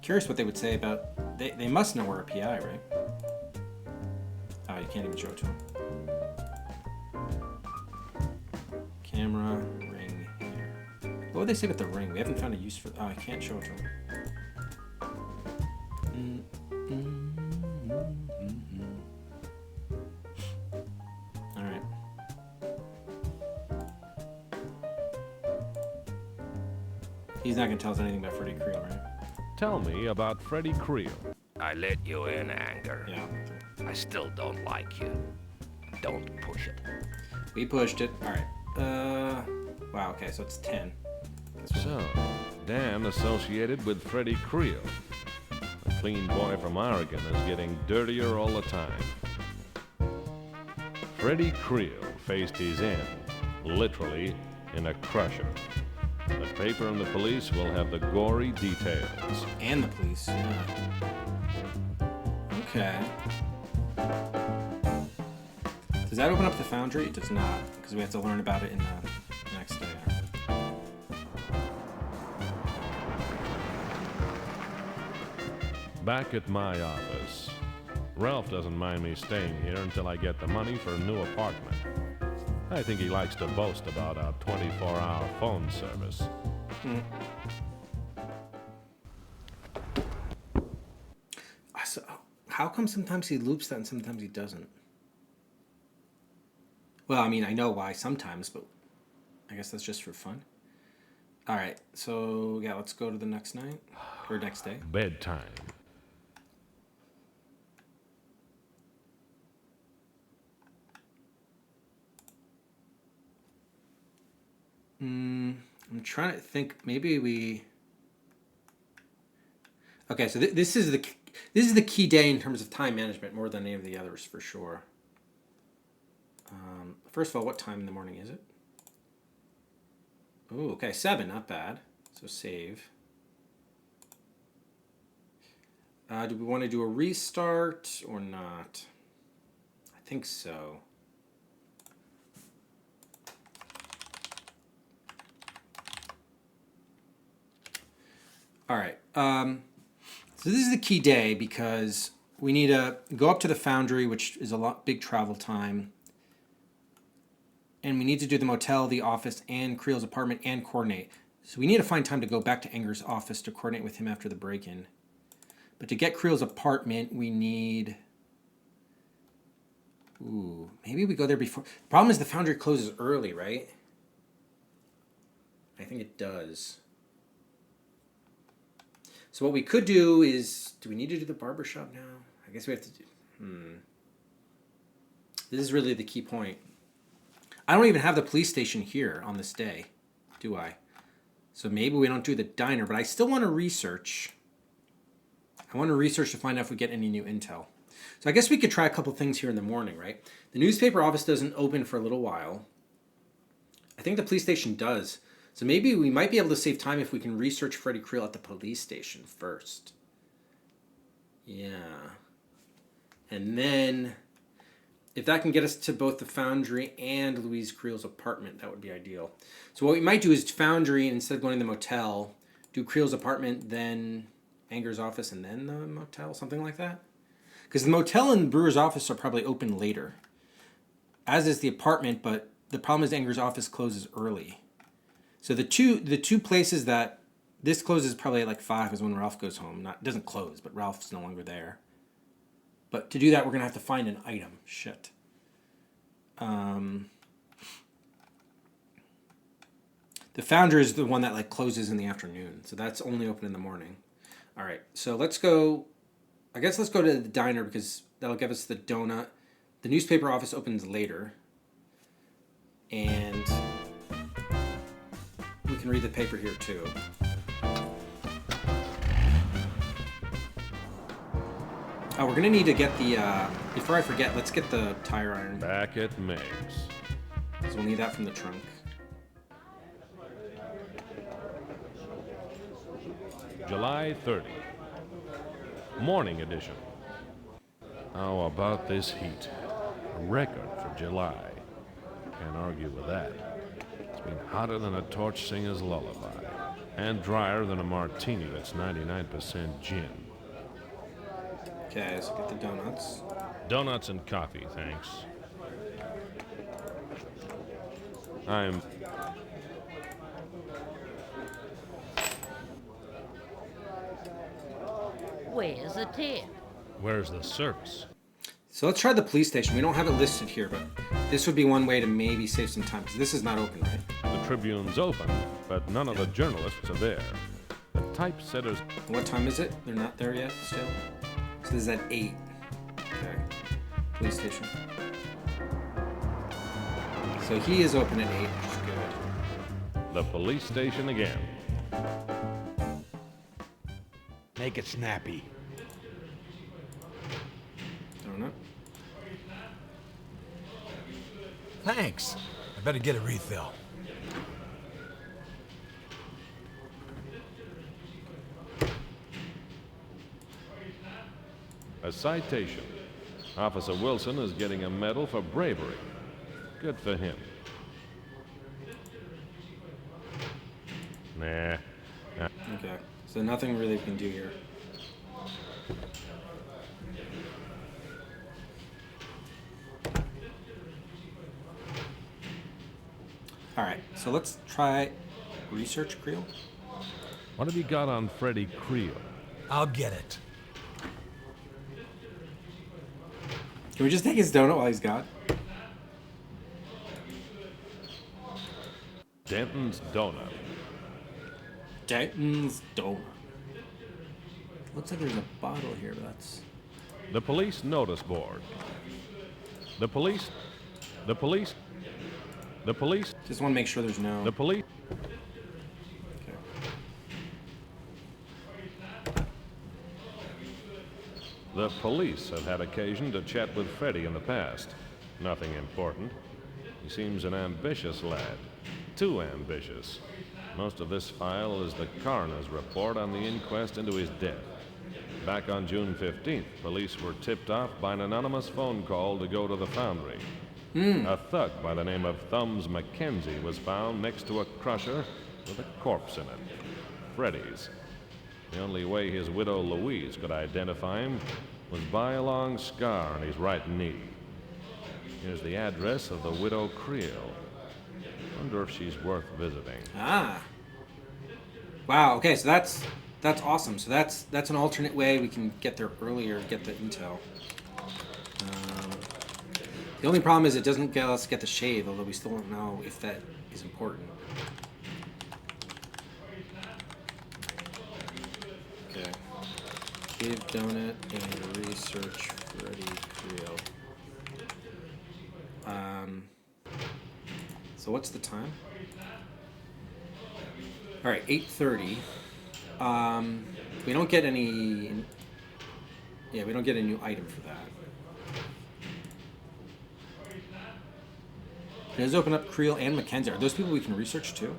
Curious what they would say about... They must know we're a PI, right? Oh, you can't even show it to them. Camera, ring, here. What would they say about the ring? We haven't found a use for... Oh, I can't show it to them. All right. He's not going to tell us anything about Freddie Creel, right? Tell me about Freddie Creel. I let you in, Anger. Yeah. I still don't like you. Don't push it. We pushed it. All right. Wow, okay, so it's 10. So, Dan associated with Freddie Creel. The clean boy from Oregon is getting dirtier all the time. Freddie Creel faced his end, literally, in a crusher. The paper and the police will have the gory details. And the police, yeah. Okay. Does that open up the Foundry? It does not, because we have to learn about it in the next day. Back at my office. Ralph doesn't mind me staying here until I get the money for a new apartment. I think he likes to boast about our 24-hour phone service. So, how come sometimes he loops that and sometimes he doesn't? Well, I mean, I know why sometimes, but I guess that's just for fun. All right, so yeah, let's go to the next night or next day. Bedtime. I'm trying to think. Maybe we. Okay, so this is the key day in terms of time management more than any of the others for sure. First of all, what time in the morning is it? Oh, okay, 7, not bad. So save. Do we want to do a restart or not? I think so. All right. So this is the key day because we need to go up to the Foundry, which is a big travel time. And we need to do the motel, the office, and Creel's apartment and coordinate. So we need to find time to go back to Anger's office to coordinate with him after the break-in. But to get Creel's apartment, we need... Ooh, maybe we go there before... The problem is the Foundry closes early, right? I think it does. So what we could do is... Do we need to do the barbershop now? I guess we have to do... This is really the key point. I don't even have the police station here on this day, do I? So maybe we don't do the diner, but I still want to research. I want to research to find out if we get any new intel. So I guess we could try a couple things here in the morning, right? The newspaper office doesn't open for a little while. I think the police station does. So maybe we might be able to save time if we can research Freddie Creel at the police station first. Yeah. And then... if that can get us to both the Foundry and Louise Creel's apartment, that would be ideal. So what we might do is Foundry, and instead of going to the motel, do Creel's apartment, then Anger's office, and then the motel, something like that. Because the motel and Brewer's office are probably open later, as is the apartment, but the problem is Anger's office closes early. So the two places that this closes probably at like 5 is when Ralph goes home. It doesn't close, but Ralph's no longer there. But to do that, we're going to have to find an item. Shit. The Foundry is the one that like closes in the afternoon. So that's only open in the morning. All right. So let's go. I guess let's go to the diner because that'll give us the donut. The newspaper office opens later. And we can read the paper here too. Oh, we're gonna need to get the, before I forget, let's get the tire iron. Back at Meg's. Because we'll need that from the trunk. July 30. Morning edition. How about this heat? A record for July. Can't argue with that. It's been hotter than a torch singer's lullaby. And drier than a martini that's 99% gin. Okay, so get the donuts. Donuts and coffee, thanks. Where's the tip? Where's the service? So let's try the police station. We don't have it listed here, but this would be one way to maybe save some time, because this is not open, right? The Tribune's open, but none of the journalists are there. The typesetters... What time is it? They're not there yet, still? So this is at 8. Okay. Police station. So he is open at 8, which is good. The police station again. Make it snappy. Donut. Thanks. I better get a refill. A citation. Officer Wilson is getting a medal for bravery. Good for him. Nah. Okay, so nothing really we can do here. All right, so let's try research Creel. What have you got on Freddie Creel? I'll get it. Can we just take his donut while he's gone? Denton's Donut. Denton's Donut. Looks like there's a bottle here, but that's... The police notice board. The police. The police. The police. Just want to make sure there's no... The police. Okay. The police have had occasion to chat with Freddie in the past. Nothing important. He seems an ambitious lad. Too ambitious. Most of this file is the coroner's report on the inquest into his death. Back on June 15th, police were tipped off by an anonymous phone call to go to the foundry. A thug by the name of Thumbs McKenzie was found next to a crusher with a corpse in it. Freddie's. The only way his widow Louise could identify him was by a long scar on his right knee. Here's the address of the widow Creel. Wonder if she's worth visiting. Ah. Wow, okay, so that's awesome. So that's an alternate way we can get there earlier, get the intel. The only problem is it doesn't get us get the shave, although we still don't know if that is important. Okay. Give donut and research Freddie Creel. So what's the time? All right, 8:30. We don't get any. Yeah, we don't get a new item for that. It does open up Creel and McKenzie. Are those people we can research too?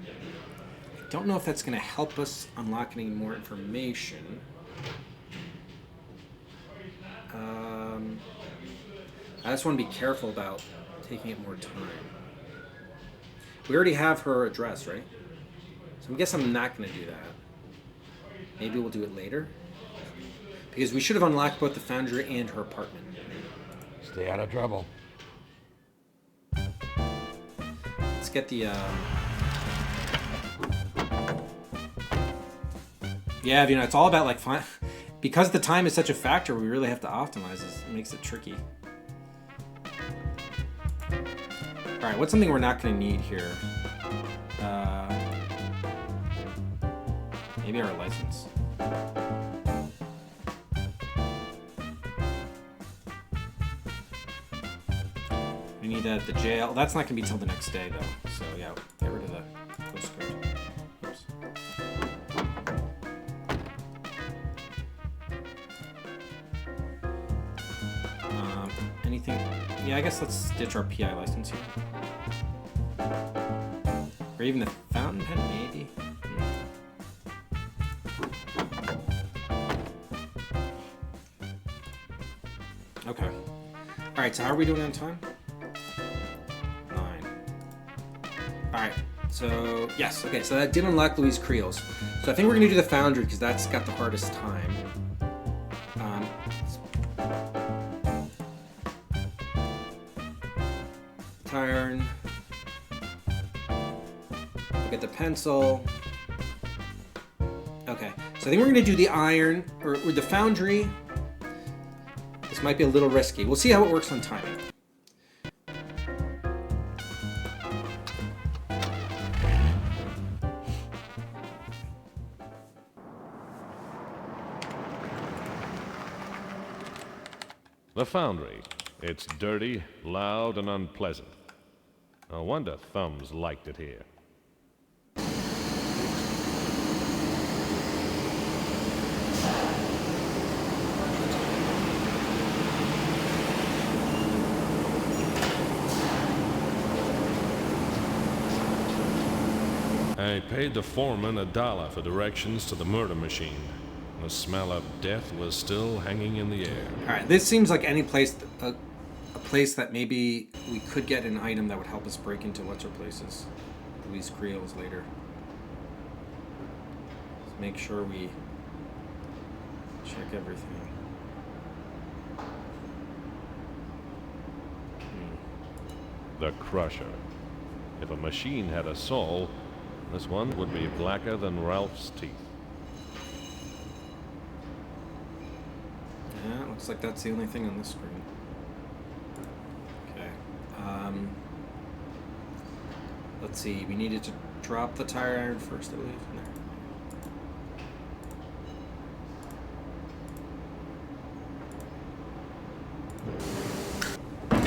I don't know if that's going to help us unlock any more information. I just want to be careful about taking it more time. We already have her address, right? So I guess I'm not going to do that. Maybe we'll do it later. Because we should have unlocked both the foundry and her apartment. Stay out of trouble. Let's get the, Yeah, you know, it's all about, like, because the time is such a factor, we really have to optimize this. It makes it tricky. Alright, what's something we're not going to need here? Maybe our license. We need that at the jail. That's not going to be till the next day, though. So, yeah, get rid of the postcard. Oops. Anything? Yeah, I guess let's ditch our PI license here. Or even the fountain pen, maybe? Okay. Alright, so how are we doing on time? 9. Alright, so, yes, okay, so that did unlock Louise Creel's. So I think we're going to do the foundry, because that's got the hardest time. Iron. We'll get the pencil. Okay, so I think we're going to do the iron, or the foundry. This might be a little risky. We'll see how it works on timing. The foundry. It's dirty, loud, and unpleasant. No wonder Thumbs liked it here. I paid the foreman $1 for directions to the murder machine. The smell of death was still hanging in the air. All right, this seems like any place, a place that maybe we could get an item that would help us break into what's-her-places. Louise Creel's later. Let's make sure we check everything. The Crusher. If a machine had a soul, this one would be blacker than Ralph's teeth. Yeah, it looks like that's the only thing on this screen. Okay. Let's see. We needed to drop the tire iron first, I believe. There.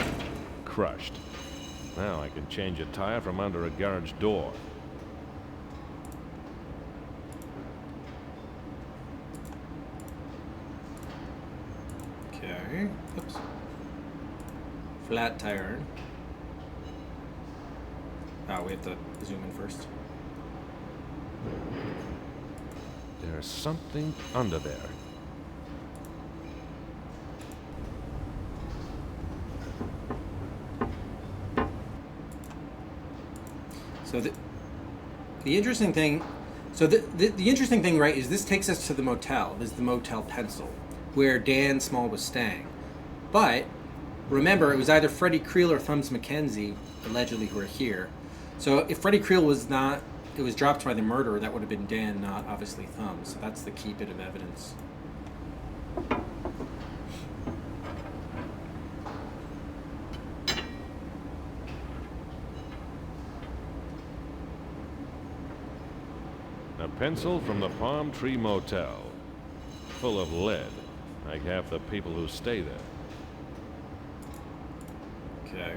Crushed. Now I can change a tire from under a garage door. Okay. Oops. Flat tire iron. Oh, we have to zoom in first. There's something under there. So the interesting thing, the interesting thing, right, is this takes us to the motel. This is the Motel Pencil, where Dan Small was staying. But remember, it was either Freddie Creel or Thumbs McKenzie, allegedly, who are here. So if Freddie Creel was not, it was dropped by the murderer, that would have been Dan, not obviously Thumbs. So that's the key bit of evidence. A pencil from the Palm Tree Motel. Full of lead, like half the people who stay there. Okay.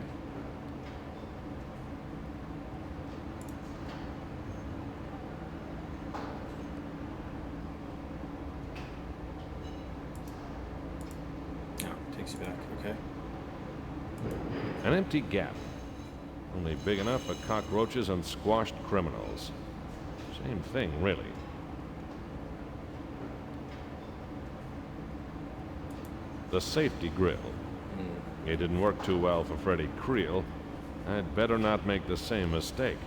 Oh, takes you back, okay. An empty gap. Only big enough for cockroaches and squashed criminals. Same thing, really. The safety grill. It didn't work too well for Freddie Creel. I'd better not make the same mistake.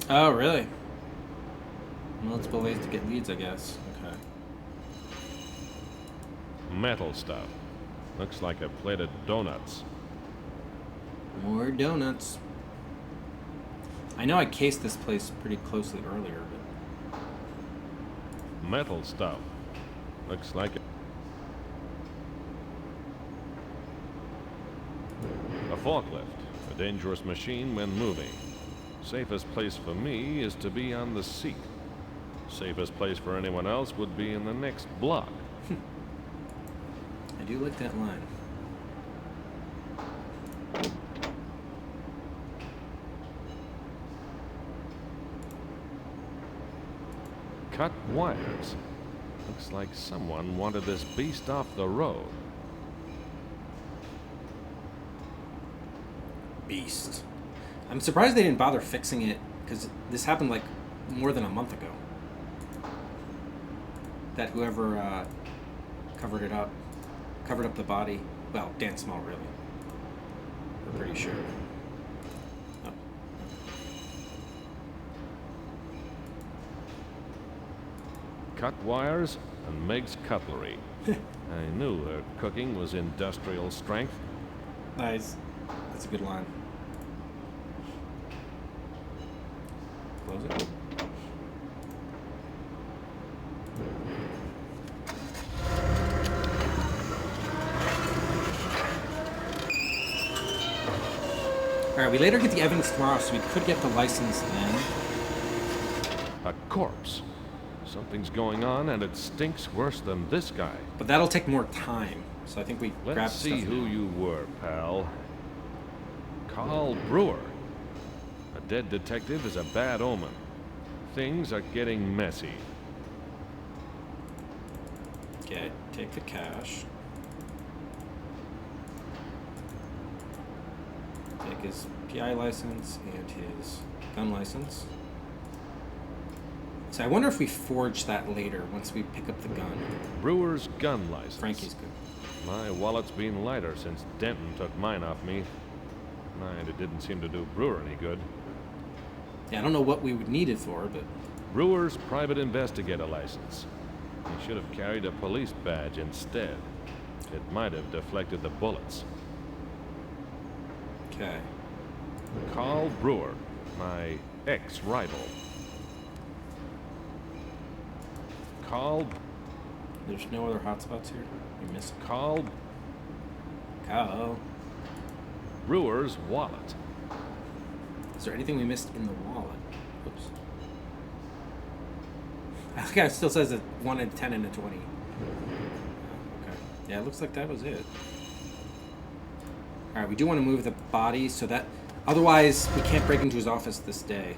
Oh, really? Multiple ways to get leads, I guess. Okay. Metal stuff. Looks like a plate of donuts. More donuts. I know I cased this place pretty closely earlier, but... Metal stuff. Looks like a forklift. A dangerous machine when moving. Safest place for me is to be on the seat. Safest place for anyone else would be in the next block. I do like that line. Cut wires. Looks like someone wanted this beast off the road. Beast. I'm surprised they didn't bother fixing it, because this happened like more than a month ago. That whoever covered up the body. Well, Dan Small, really. We're pretty sure. Oh. Cut wires and makes cutlery. I knew her cooking was industrial strength. Nice. That's a good line. Close it. Alright, we later get the evidence tomorrow, so we could get the license then. A corpse. Something's going on, and it stinks worse than this guy. But that'll take more time, so I think we grab Let's see stuff who now. you were, pal. Carl Brewer. A dead detective is a bad omen. Things are getting messy. Okay, take the cash. Take his PI license and his gun license. So I wonder if we forge that later once we pick up the gun. Brewer's gun license. Frankie's good. My wallet's been lighter since Denton took mine off me. And it didn't seem to do Brewer any good. Yeah, I don't know what we would need it for, but... Brewer's private investigator license. He should have carried a police badge instead. It might have deflected the bullets. Okay. Carl Brewer, my ex-rival. Carl... There's no other hotspots here? We missed Carl... Brewer's wallet. Is there anything we missed in the wallet? Oops. I think it still says a 1, a 10, and a 20. Okay. Yeah, it looks like that was it. Alright, we do want to move the body so that... Otherwise, we can't break into his office this day,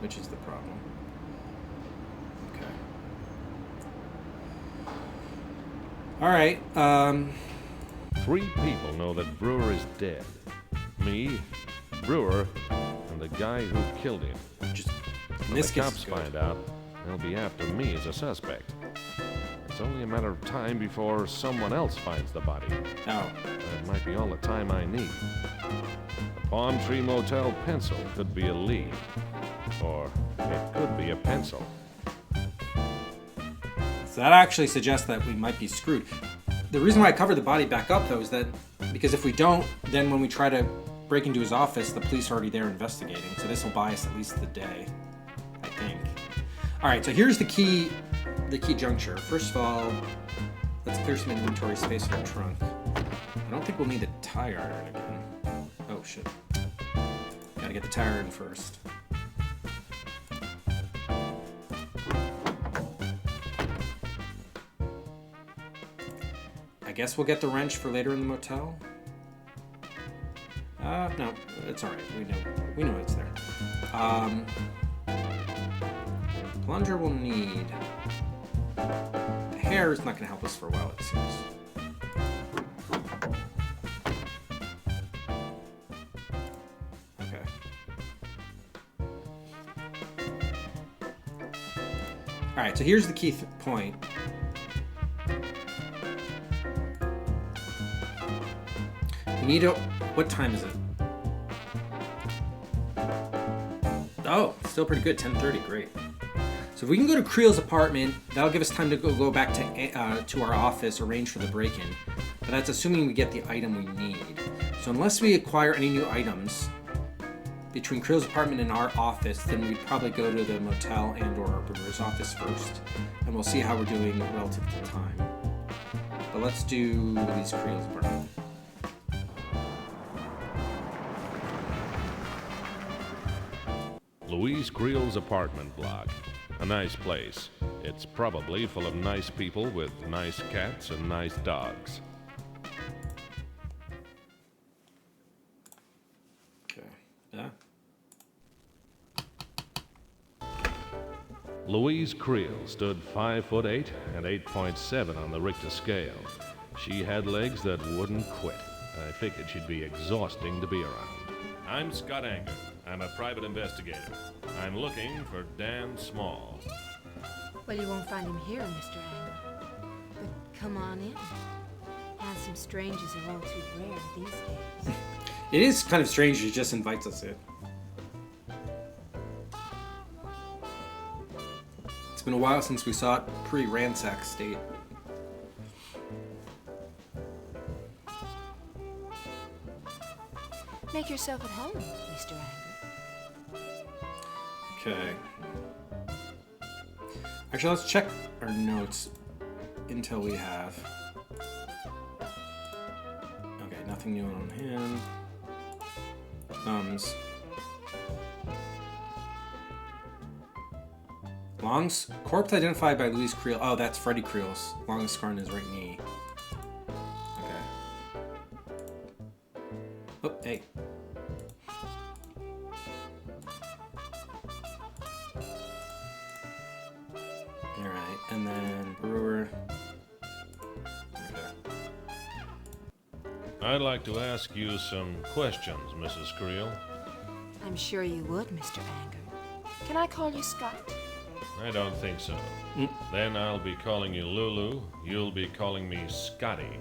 which is the problem. Okay. Alright, 3 people know that Brewer is dead. Me, Brewer, and the guy who killed him. When this the gets cops good. find out, they'll be after me as a suspect. It's only a matter of time before someone else finds the body. Oh. It might be all the time I need. The Palm Tree Motel pencil could be a lead. Or it could be a pencil. So that actually suggests that we might be screwed. The reason why I covered the body back up, though, is that because if we don't, then when we try to break into his office, the police are already there investigating. So this will buy us at least the day, I think. All right, so here's the key juncture. First of all, let's clear some inventory space in our trunk. I don't think we'll need the tire iron again. Oh, shit. Gotta get the tire iron first. I guess we'll get the wrench for later in the motel. No, it's all right. We know it's there. Plunger we'll need. The hair is not going to help us for a while, it seems. Okay. All right. So here's the key point. We need a... What time is it? Oh, still pretty good. 10:30. Great. So if we can go to Creel's apartment, that'll give us time to go back to our office, arrange for the break-in. But that's assuming we get the item we need. So unless we acquire any new items between Creel's apartment and our office, then we'd probably go to the motel and/or our Brewer's office first, and we'll see how we're doing relative to time. But let's do Louise Creel's apartment. Louise Creel's apartment block. A nice place. It's probably full of nice people with nice cats and nice dogs. Okay. Yeah. Louise Creel stood 5'8" and 8.7 on the Richter scale. She had legs that wouldn't quit. I figured she'd be exhausting to be around. I'm Scott Anger. I'm a private investigator. I'm looking for Dan Small. Well, you won't find him here, Mr. Anger. But come on in. Handsome strangers are all too rare these days. It is kind of strange he just invites us in. It's been a while since we saw it pre-ransack state. Make yourself at home, Mr. Anger. Okay. Actually, let's check our notes until we have. Okay, nothing new on him. Thumbs. Long's corpse identified by Louise Creel. Oh, that's Freddie Creel's. Longest scar on his right knee. Okay. Oh, hey. And then Brewer. I'd like to ask you some questions, Mrs. Creel. I'm sure you would, Mr. Anger. Can I call you Scott? I don't think so. Then I'll be calling you Lulu, you'll be calling me Scotty,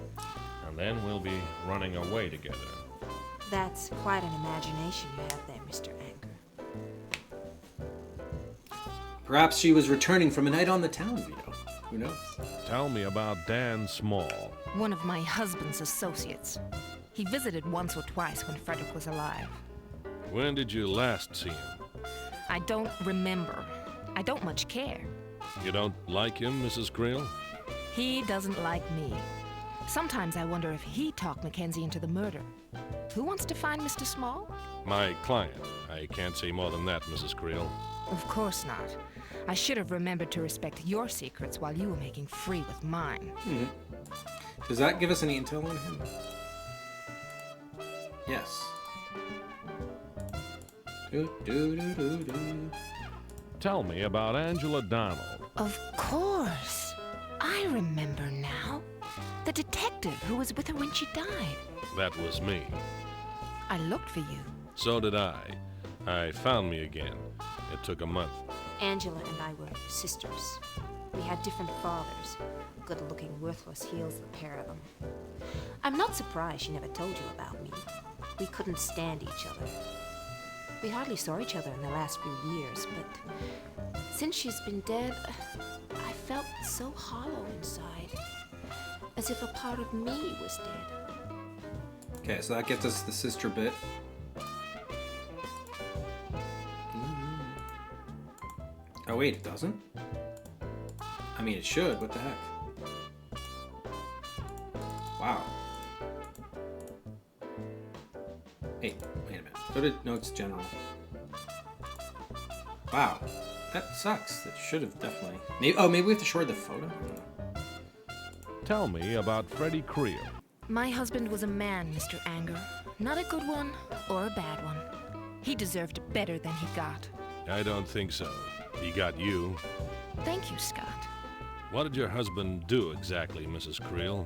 and then we'll be running away together. That's quite an imagination you have there, Mr. Anger. Perhaps she was returning from a night on the town, Vito. Who knows? Tell me about Dan Small. One of my husband's associates. He visited once or twice when Frederick was alive. When did you last see him? I don't remember. I don't much care. You don't like him, Mrs. Creel? He doesn't like me. Sometimes I wonder if he talked Mackenzie into the murder. Who wants to find Mr. Small? My client. I can't say more than that, Mrs. Creel. Of course not. I should have remembered to respect your secrets while you were making free with mine. Does that give us any intel on him? Yes. Tell me about Angela Donald. Of course. I remember now. The detective who was with her when she died. That was me. I looked for you. So did I. I found me again. It took a month. Angela and I were sisters. We had different fathers. Good-looking, worthless heels, the pair of them. I'm not surprised she never told you about me. We couldn't stand each other. We hardly saw each other in the last few years, but since she's been dead, I felt so hollow inside. As if a part of me was dead. Okay, so that gets us the sister bit. Oh wait, it doesn't? I mean, it should. What the heck? Wow. Hey, wait a minute. Go to notes general. Wow. That sucks. That should have definitely... Maybe we have to short the photo? Tell me about Freddie Creel. My husband was a man, Mr. Anger. Not a good one or a bad one. He deserved better than he got. I don't think so. He got you. Thank you, Scott. What did your husband do exactly, Mrs. Creel?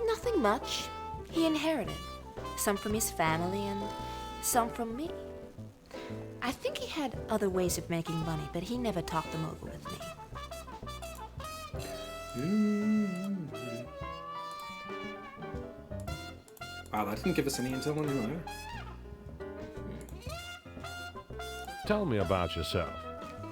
Nothing much. He inherited. Some from his family and some from me. I think he had other ways of making money, but he never talked them over with me. Wow, that didn't give us any intel on him either. Tell me about yourself.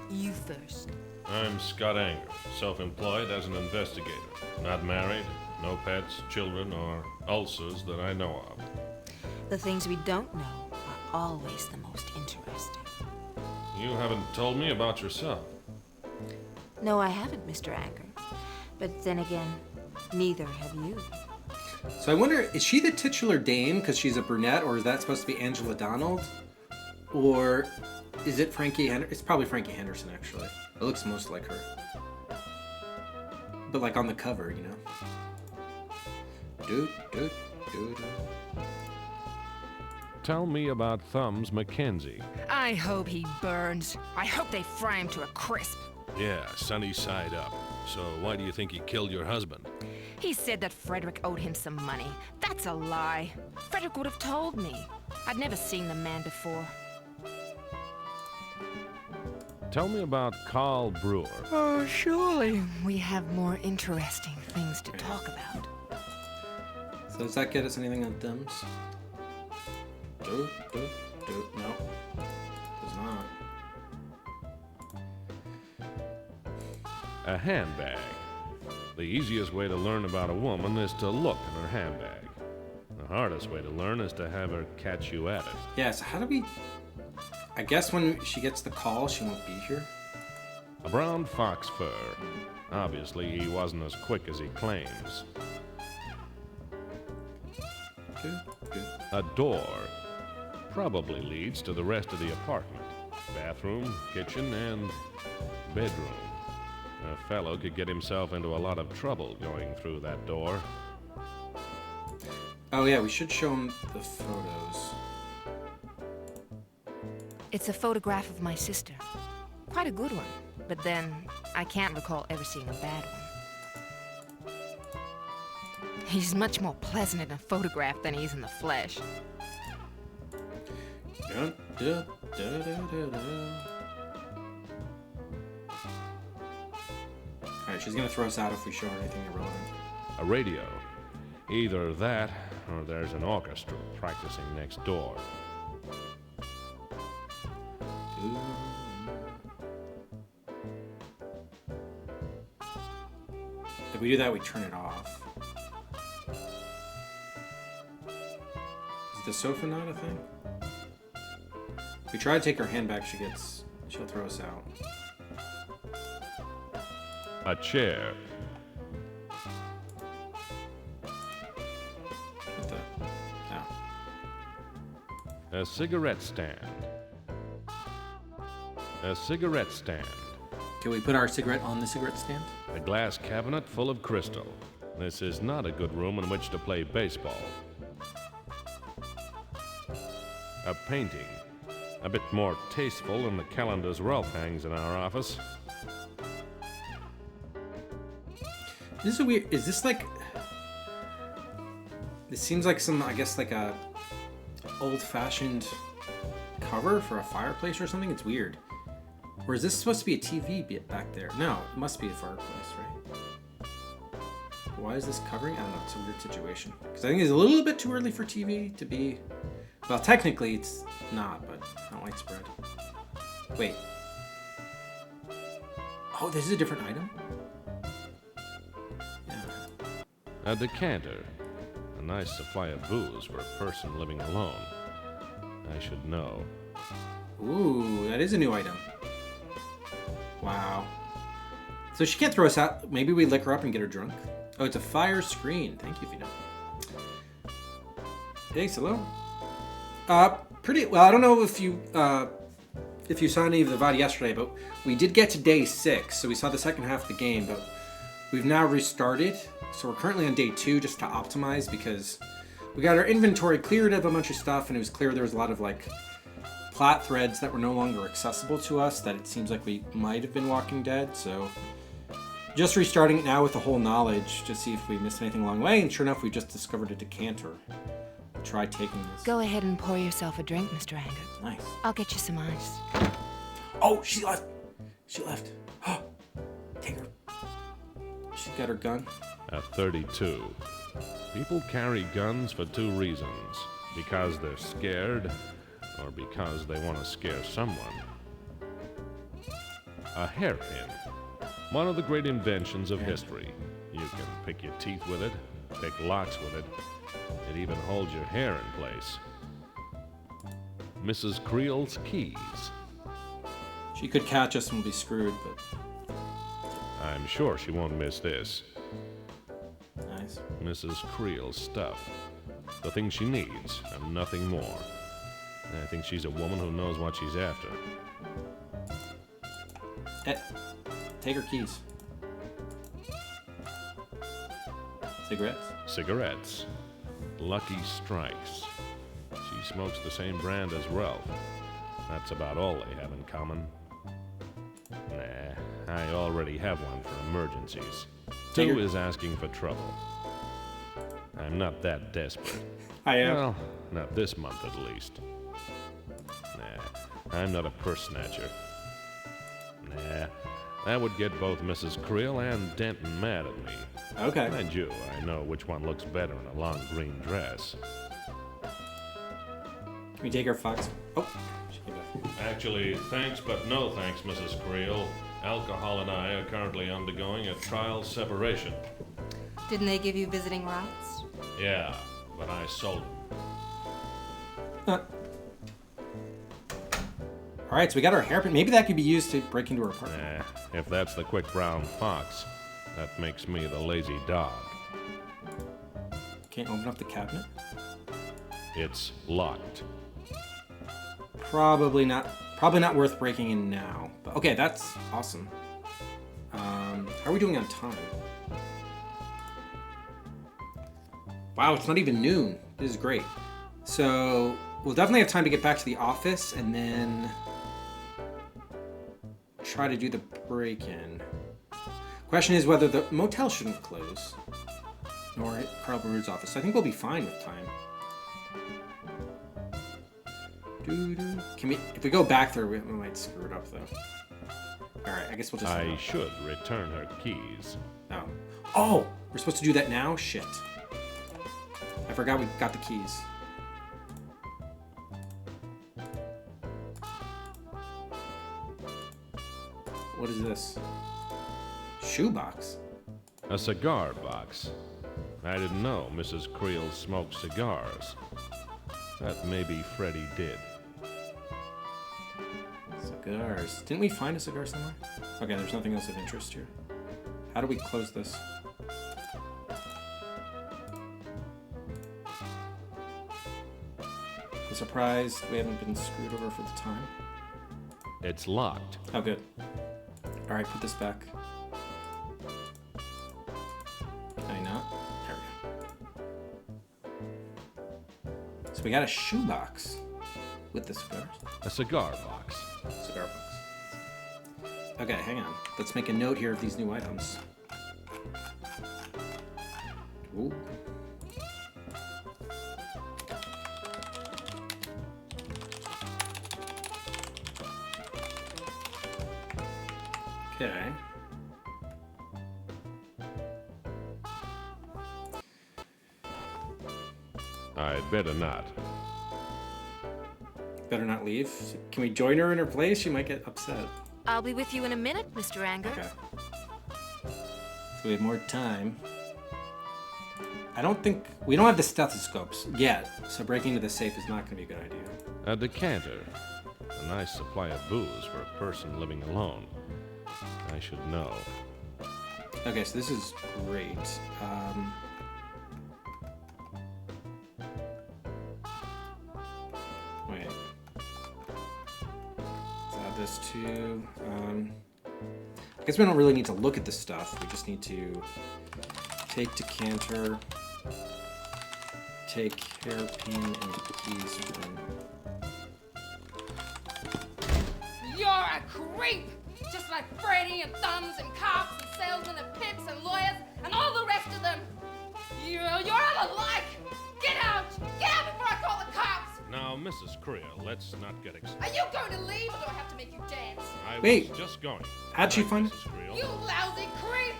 You first. I'm Scott Anger, self-employed as an investigator. Not married, no pets, children, or ulcers that I know of. The things we don't know are always the most interesting. You haven't told me about yourself. No, I haven't, Mr. Anger. But then again, neither have you. So I wonder, is she the titular dame because she's a brunette, or is that supposed to be Angela Donald? Or is it Frankie Henderson? It's probably Frankie Henderson, actually. It looks most like her. But like on the cover, you know? Tell me about Thumbs Mackenzie. I hope he burns. I hope they fry him to a crisp. Yeah, sunny side up. So why do you think he killed your husband? He said that Frederick owed him some money. That's a lie. Frederick would have told me. I'd never seen the man before. Tell me about Carl Brewer. Oh, surely we have more interesting things to talk about. So does that get us anything on Thumbs? No. Does not. A handbag. The easiest way to learn about a woman is to look in her handbag. The hardest way to learn is to have her catch you at it. Yeah, so how do we... I guess when she gets the call, she won't be here. A brown fox fur. Obviously, he wasn't as quick as he claims. A door probably leads to the rest of the apartment. Bathroom, kitchen, and bedroom. A fellow could get himself into a lot of trouble going through that door. Oh yeah, we should show him the photos. It's a photograph of my sister. Quite a good one. but then I can't recall ever seeing a bad one. He's much more pleasant in a photograph than he is in the flesh. Dun, dun, dun, dun, dun, dun. Alright, she's gonna throw us out if we show her anything irrelevant. A radio. Either that, or there's an orchestra practicing next door. If we do that, we turn it off. Is the sofa not a thing? If we try to take her hand back, she'll throw us out. A chair. What the? Oh. A cigarette stand. A cigarette stand. Can we put our cigarette on the cigarette stand? A glass cabinet full of crystal. This is not a good room in which to play baseball. A painting. A bit more tasteful than the calendars Ralph hangs in our office. This is a weird. Is this like? This seems like some, I guess, like a old-fashioned cover for a fireplace or something. It's weird. Or is this supposed to be a TV bit back there? No, it must be a fireplace, right? Why is this covering? I don't know. It's a weird situation. Because I think it's a little bit too early for TV to be. Well, technically it's not, but not widespread. Wait. Oh, this is a different item? A decanter. A nice supply of booze for a person living alone. I should know. Ooh, that is a new item. Wow. So she can't throw us out. Maybe we lick her up and get her drunk. Oh, it's a fire screen. Thank you, Vito. Thanks, hello. Pretty well. I don't know if you saw any of the VOD yesterday, but we did get to day 6, so we saw the second half of the game. But we've now restarted, so we're currently on day 2 just to optimize because we got our inventory cleared of a bunch of stuff, and it was clear there was a lot of like plot threads that were no longer accessible to us. That it seems like we might have been Walking Dead. So just restarting it now with the whole knowledge to see if we missed anything along the way. And sure enough, we just discovered a decanter. Try taking this. Go ahead and pour yourself a drink, Mr. Anger. Nice. I'll get you some ice. Oh, she left. She left. Take her. She's got her gun. A 32. People carry guns for 2 reasons. Because they're scared, or because they want to scare someone. A hairpin. One of the great inventions of history. You can pick your teeth with it, pick locks with it. It even holds your hair in place. Mrs. Creel's keys. She could catch us and we'll be screwed, but I'm sure she won't miss this. Nice. Mrs. Creel's stuff. The thing she needs, and nothing more. I think she's a woman who knows what she's after. Take her keys. Cigarettes? Cigarettes. Lucky Strikes. She smokes the same brand as Ralph. That's about all they have in common. Nah, I already have one for emergencies. 2 is asking for trouble. I'm not that desperate. I am. Well, not this month at least. Nah, I'm not a purse snatcher. Nah, that would get both Mrs. Creel and Denton mad at me. Okay. Mind you, I know which one looks better in a long green dress. Can we take her fox? Oh, she came back. Actually, thanks but no thanks, Mrs. Creel. Alcohol and I are currently undergoing a trial separation. Didn't they give you visiting rights? Yeah, but I sold them. Alright, so we got our hairpin. Maybe that could be used to break into her apartment. Nah, if that's the quick brown fox, that makes me the lazy dog. Can't open up the cabinet? It's locked. Probably not worth breaking in now. But okay, that's awesome. How are we doing on time? Wow, it's not even noon. This is great. So we'll definitely have time to get back to the office and then try to do the break-in. Question is whether the motel shouldn't close. Nor Carl Baru's office. I think we'll be fine with time. Can we, if we go back there, we might screw it up though. Alright, I guess we'll just... I should return her keys. Oh. Oh! We're supposed to do that now? Shit. I forgot we got the keys. What is this? Shoebox? A cigar box. I didn't know Mrs. Creel smoked cigars. That maybe Freddy did. Cigars. Didn't we find a cigar somewhere? Okay, there's nothing else of interest here. How do we close this? I'm surprised we haven't been screwed over for the time. It's locked. Oh, good. Alright, put this back. Can I not? There we go. So we got a shoebox with the cigars. A cigar box. Cigar box. Okay, hang on. Let's make a note here of these new items. Ooh. Okay. I'd better not. Better not leave. Can we join her in her place? She might get upset. I'll be with you in a minute, Mr. Anger. Okay. So we have more time. I don't think... We don't have the stethoscopes yet, so breaking into the safe is not going to be a good idea. A decanter. A nice supply of booze for a person living alone. I should know. Okay, so this is great. Wait. Let's add this to... I guess we don't really need to look at this stuff. We just need to take decanter, take hairpin, and keys from... You're a creep! Just like Freddy and Thumbs and cops and salesmen and pimps and lawyers and all the rest of them. You're all alike! Get out! Get out before I call the cops! Now, Mrs. Creel, let's not get excited. Are you going to leave or do I have to make you dance? I Wait. was just going. How'd she find it? Mrs. Creel. You lousy creep!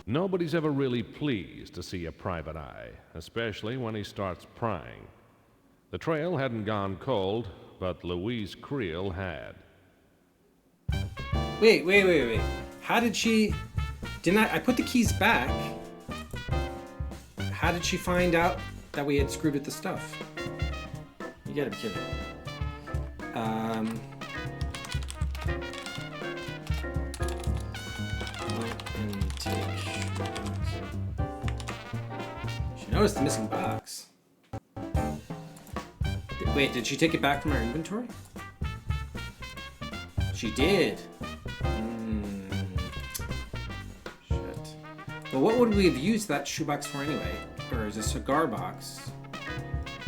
Nobody's ever really pleased to see a private eye, especially when he starts prying. The trail hadn't gone cold, but Louise Creel had. Wait. How did she... I put the keys back. How did she find out that we had screwed with the stuff? You gotta be kidding. She noticed the missing box. Wait, did she take it back from our inventory? She did. Shit. Well, what would we have used that shoebox for anyway? Or as a cigar box?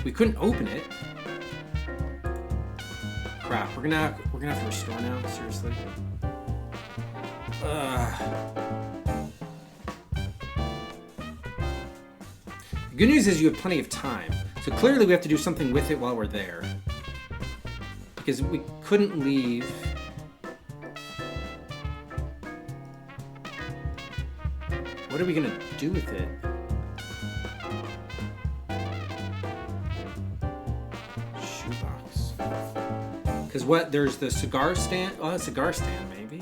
We couldn't open it. Crap. We're gonna have to restore now. Seriously. The good news is you have plenty of time. So clearly we have to do something with it while we're there. Because we couldn't leave. What are we gonna do with it? Shoebox. Because there's the cigar stand. Oh, a cigar stand maybe.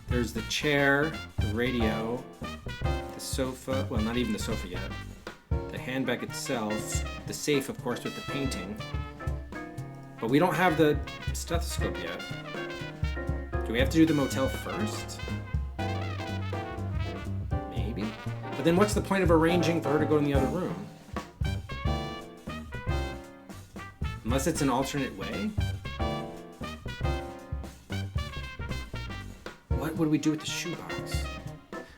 There's the chair, the radio, the sofa. Well, not even the sofa yet. The handbag itself, the safe, of course, with the painting. But we don't have the stethoscope yet. Do we have to do the motel first? Maybe. But then what's the point of arranging for her to go in the other room? Unless it's an alternate way? What would we do with the shoebox?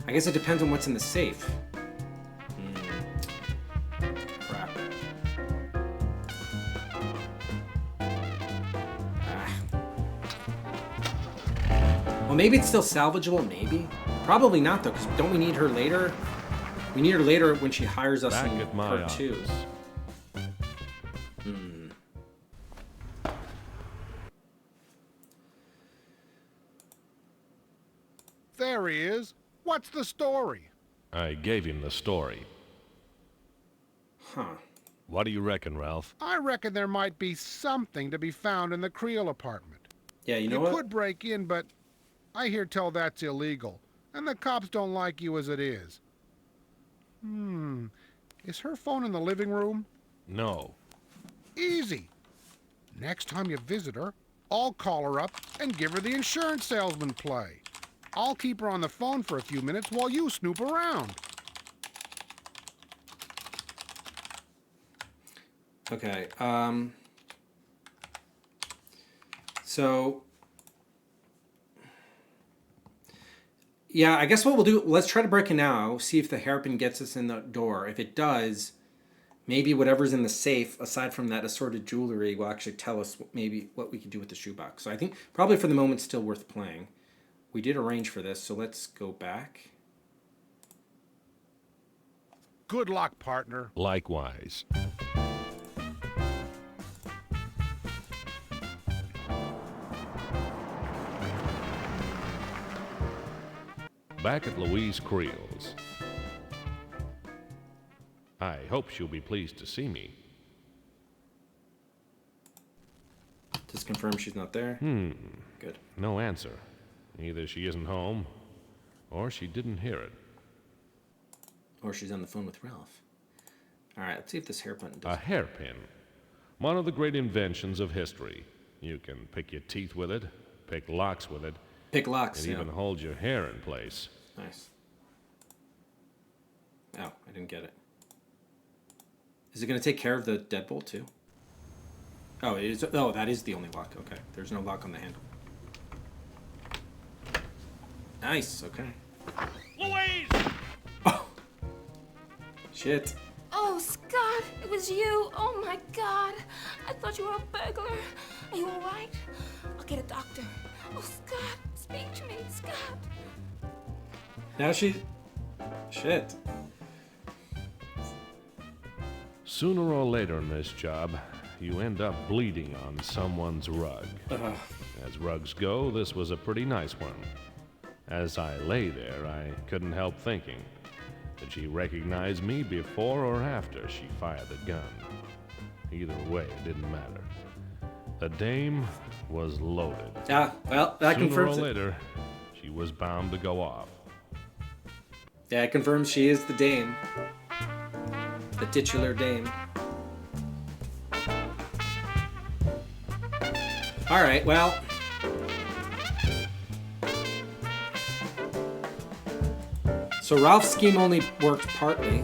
I guess it depends on what's in the safe. Crap. Well, maybe it's still salvageable, maybe. Probably not, though, because don't we need her later? We need her later when she hires us Back in at my part 2. office. There he is. What's the story? I gave him the story. Huh. What do you reckon, Ralph? I reckon there might be something to be found in the Creel apartment. Yeah, you know You what? could break in, but I hear tell that's illegal, and the cops don't like you as it is. Is her phone in the living room? No. Easy. Next time you visit her, I'll call her up and give her the insurance salesman play. I'll keep her on the phone for a few minutes while you snoop around. Okay, so, yeah, I guess what we'll do, let's try to break in now, see if the hairpin gets us in the door. If it does, maybe whatever's in the safe, aside from that assorted jewelry, will actually tell us maybe what we can do with the shoebox. So I think probably for the moment, still worth playing. We did arrange for this, so let's go back. Good luck, partner. Likewise. Back at Louise Creel's. I hope she'll be pleased to see me. Just confirm she's not there. Good. No answer. Either she isn't home, or she didn't hear it. Or she's on the phone with Ralph. All right, let's see if this hairpin does. A hairpin. One of the great inventions of history. You can pick your teeth with it, pick locks with it. Pick locks, It even holds your hair in place. Nice. Oh, I didn't get it. Is it going to take care of the deadbolt too? Oh, it is. Oh, that is the only lock. Okay, there's no lock on the handle. Nice. Okay. Louise! Oh. Shit. Oh, Scott, it was you. Oh, my God. I thought you were a burglar. Are you all right? I'll get a doctor. Oh, Scott, speak to me, Scott. Now she. Shit. Sooner or later in this job, you end up bleeding on someone's rug. As rugs go, this was a pretty nice one. As I lay there, I couldn't help thinking, did she recognize me before or after she fired the gun? Either way, it didn't matter. The dame was loaded. Yeah, well, that confirms it. Sooner or later, she was bound to go off. Yeah, it confirms she is the dame. The titular dame. All right, well. So Ralph's scheme only worked partly.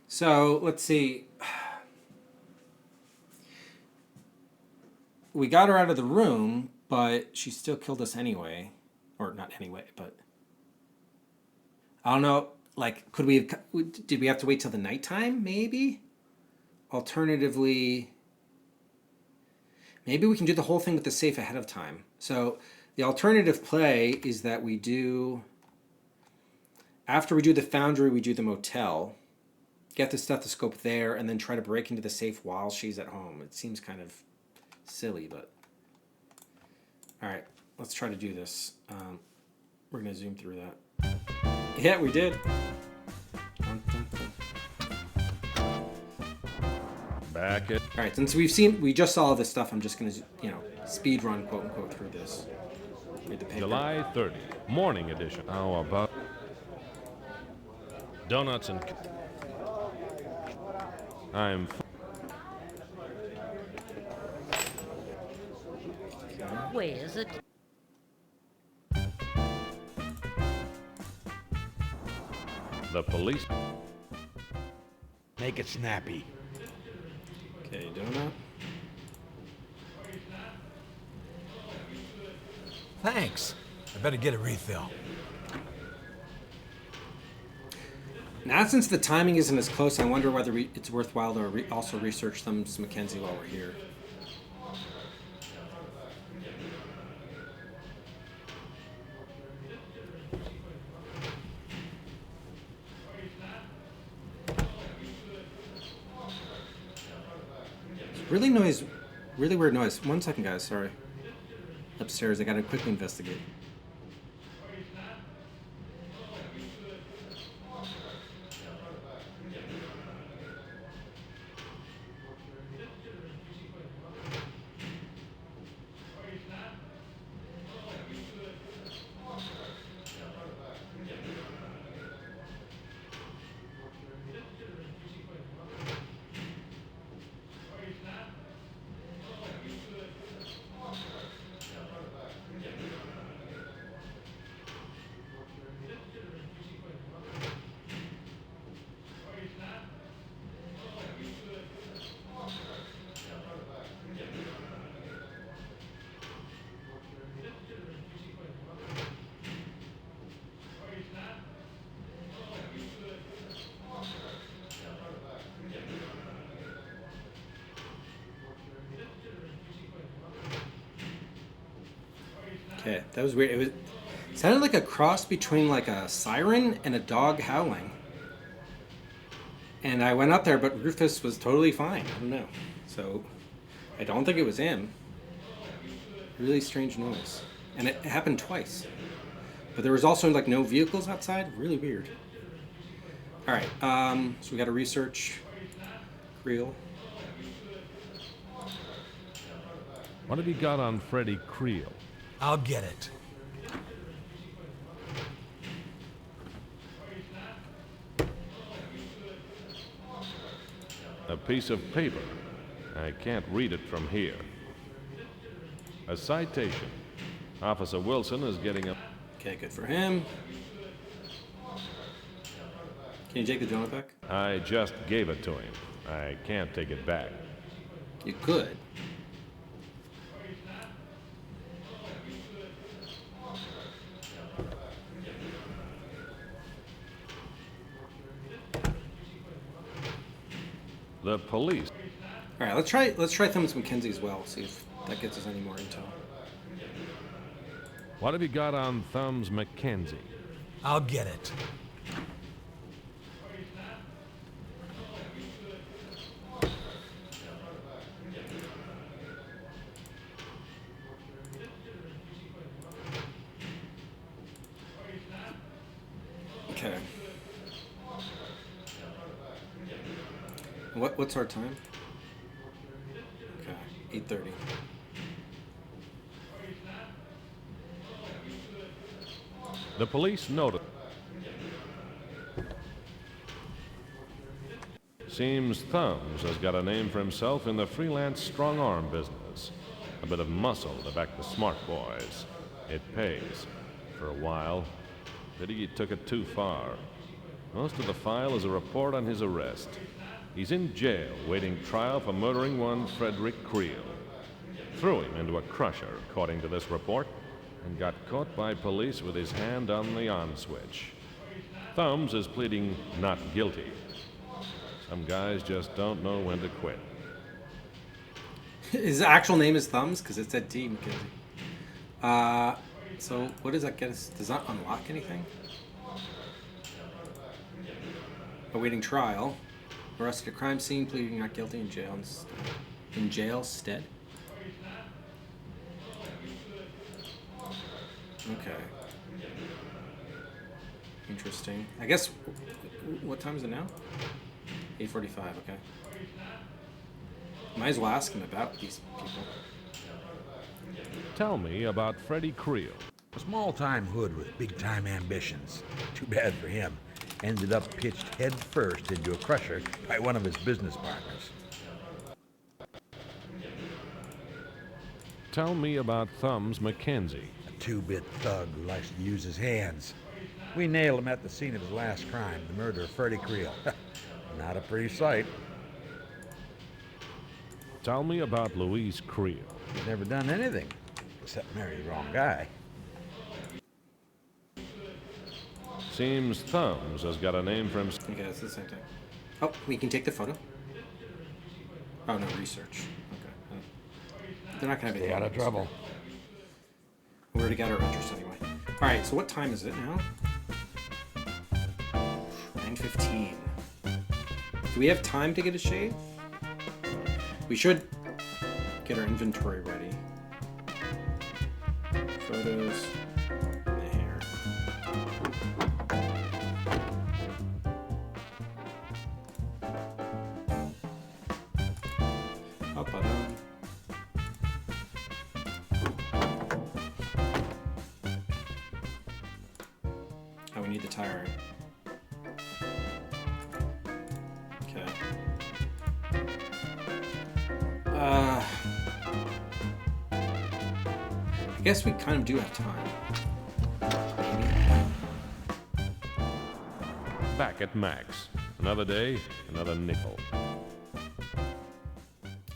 So let's see. We got her out of the room, but she still killed us anyway. Or not anyway, but I don't know. Like, did we have to wait till the nighttime? Maybe. Alternatively, maybe we can do the whole thing with the safe ahead of time. So the alternative play is that we do, after we do the foundry, we do the motel, get the stethoscope there, and then try to break into the safe while she's at home. It seems kind of silly, but all right, let's try to do this. We're gonna zoom through that. Yeah, we did. Back at. All right, since we just saw this stuff, I'm just gonna, speed run, quote unquote, through this. Read the paper. July 30, morning edition. How about donuts and... Where is it? The police. Make it snappy. Okay, donut. Thanks. I better get a refill. Now, since the timing isn't as close, I wonder whether it's worthwhile to also research Thumbs Mackenzie while we're here. Really weird noise. 1 second, guys, sorry. Upstairs, I gotta quickly investigate. Okay, that was weird. It sounded like a cross between like a siren and a dog howling. And I went up there, but Rufus was totally fine. I don't know. So I don't think it was him. Really strange noise. And it happened twice. But there was also like no vehicles outside. Really weird. All right, so we got to research Creel. What have you got on Freddie Creel? I'll get it. A piece of paper. I can't read it from here. A citation. Officer Wilson is getting a... Okay, good for him. Can you take the donut back? I just gave it to him. I can't take it back. You could. The police. All right, let's try Thumbs Mackenzie as well. See if that gets us any more intel. What have you got on Thumbs Mackenzie? I'll get it. Okay. What's our time? Okay, 8:30. The police noted. Seems Thumbs has got a name for himself in the freelance strong-arm business. A bit of muscle to back the smart boys. It pays. For a while. Pity he took it too far. Most of the file is a report on his arrest. He's in jail, waiting trial for murdering one Frederick Creel. Threw him into a crusher, according to this report, and got caught by police with his hand on the on switch. Thumbs is pleading not guilty. Some guys just don't know when to quit. His actual name is Thumbs, because it said T. Mackenzie. So what does that get us? Does that unlock anything? Awaiting trial. Arrested at a crime scene, pleading not guilty in jail instead. Okay. Interesting. I guess, what time is it now? 8:45, okay. Might as well ask him about these people. Tell me about Freddie Creel. A small-time hood with big-time ambitions. Too bad for him. Ended up pitched head first into a crusher by one of his business partners. Tell me about Thumbs Mackenzie. A two-bit thug who likes to use his hands. We nailed him at the scene of his last crime, the murder of Freddie Creel. Not a pretty sight. Tell me about Louise Creel. He's never done anything, except marry the wrong guy. Seems Thumbs has got a name for himself. Okay, that's the same thing. Oh, we can take the photo. Oh no, research. Okay. They're not gonna have Stay out of trouble. We already got our interest anyway. All right, so what time is it now? 9:15. Do we have time to get a shave? We should get our inventory ready. Photos. The hair. Up, down. Oh, we need the tire. Okay. I guess we kind of do have time. Maybe. Back at Max. Another day, another nickel.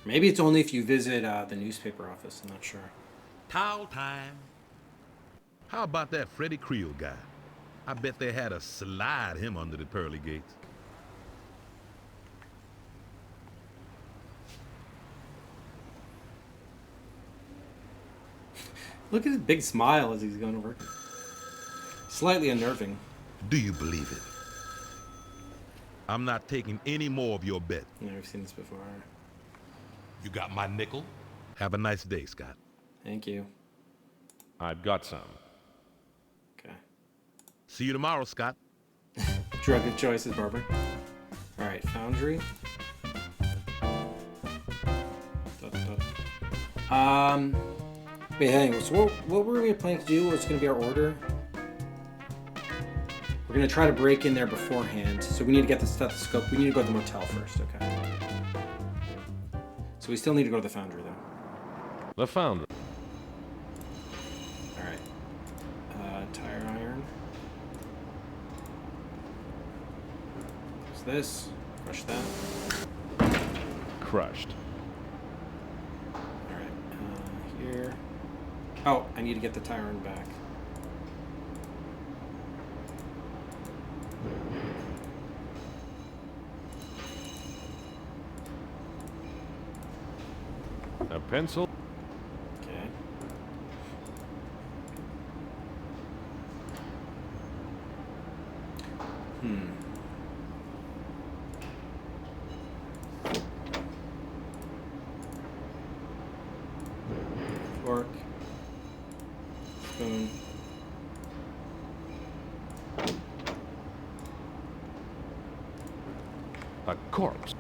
Maybe it's only if you visit the newspaper office. I'm not sure. Towel time. How about that Freddie Creel guy? I bet they had to slide him under the pearly gates. Look at his big smile as he's going to work. Slightly unnerving. Do you believe it? I'm not taking any more of your bet. Never seen this before. You got my nickel? Have a nice day, Scott. Thank you. I've got some. Okay. See you tomorrow, Scott. Drug of choices, Barbara. All right, Foundry. Wait, hang on. So what were we planning to do? What's going to be our order? We're going to try to break in there beforehand. So we need to get the stethoscope. We need to go to the motel first, okay? So we still need to go to the Foundry, though. The Foundry. All right. Tire iron. What's this? Crush that. Crushed. All right. Here. Oh, I need to get the tire iron back. A pencil. Okay. Fork. Spoon. A corpse.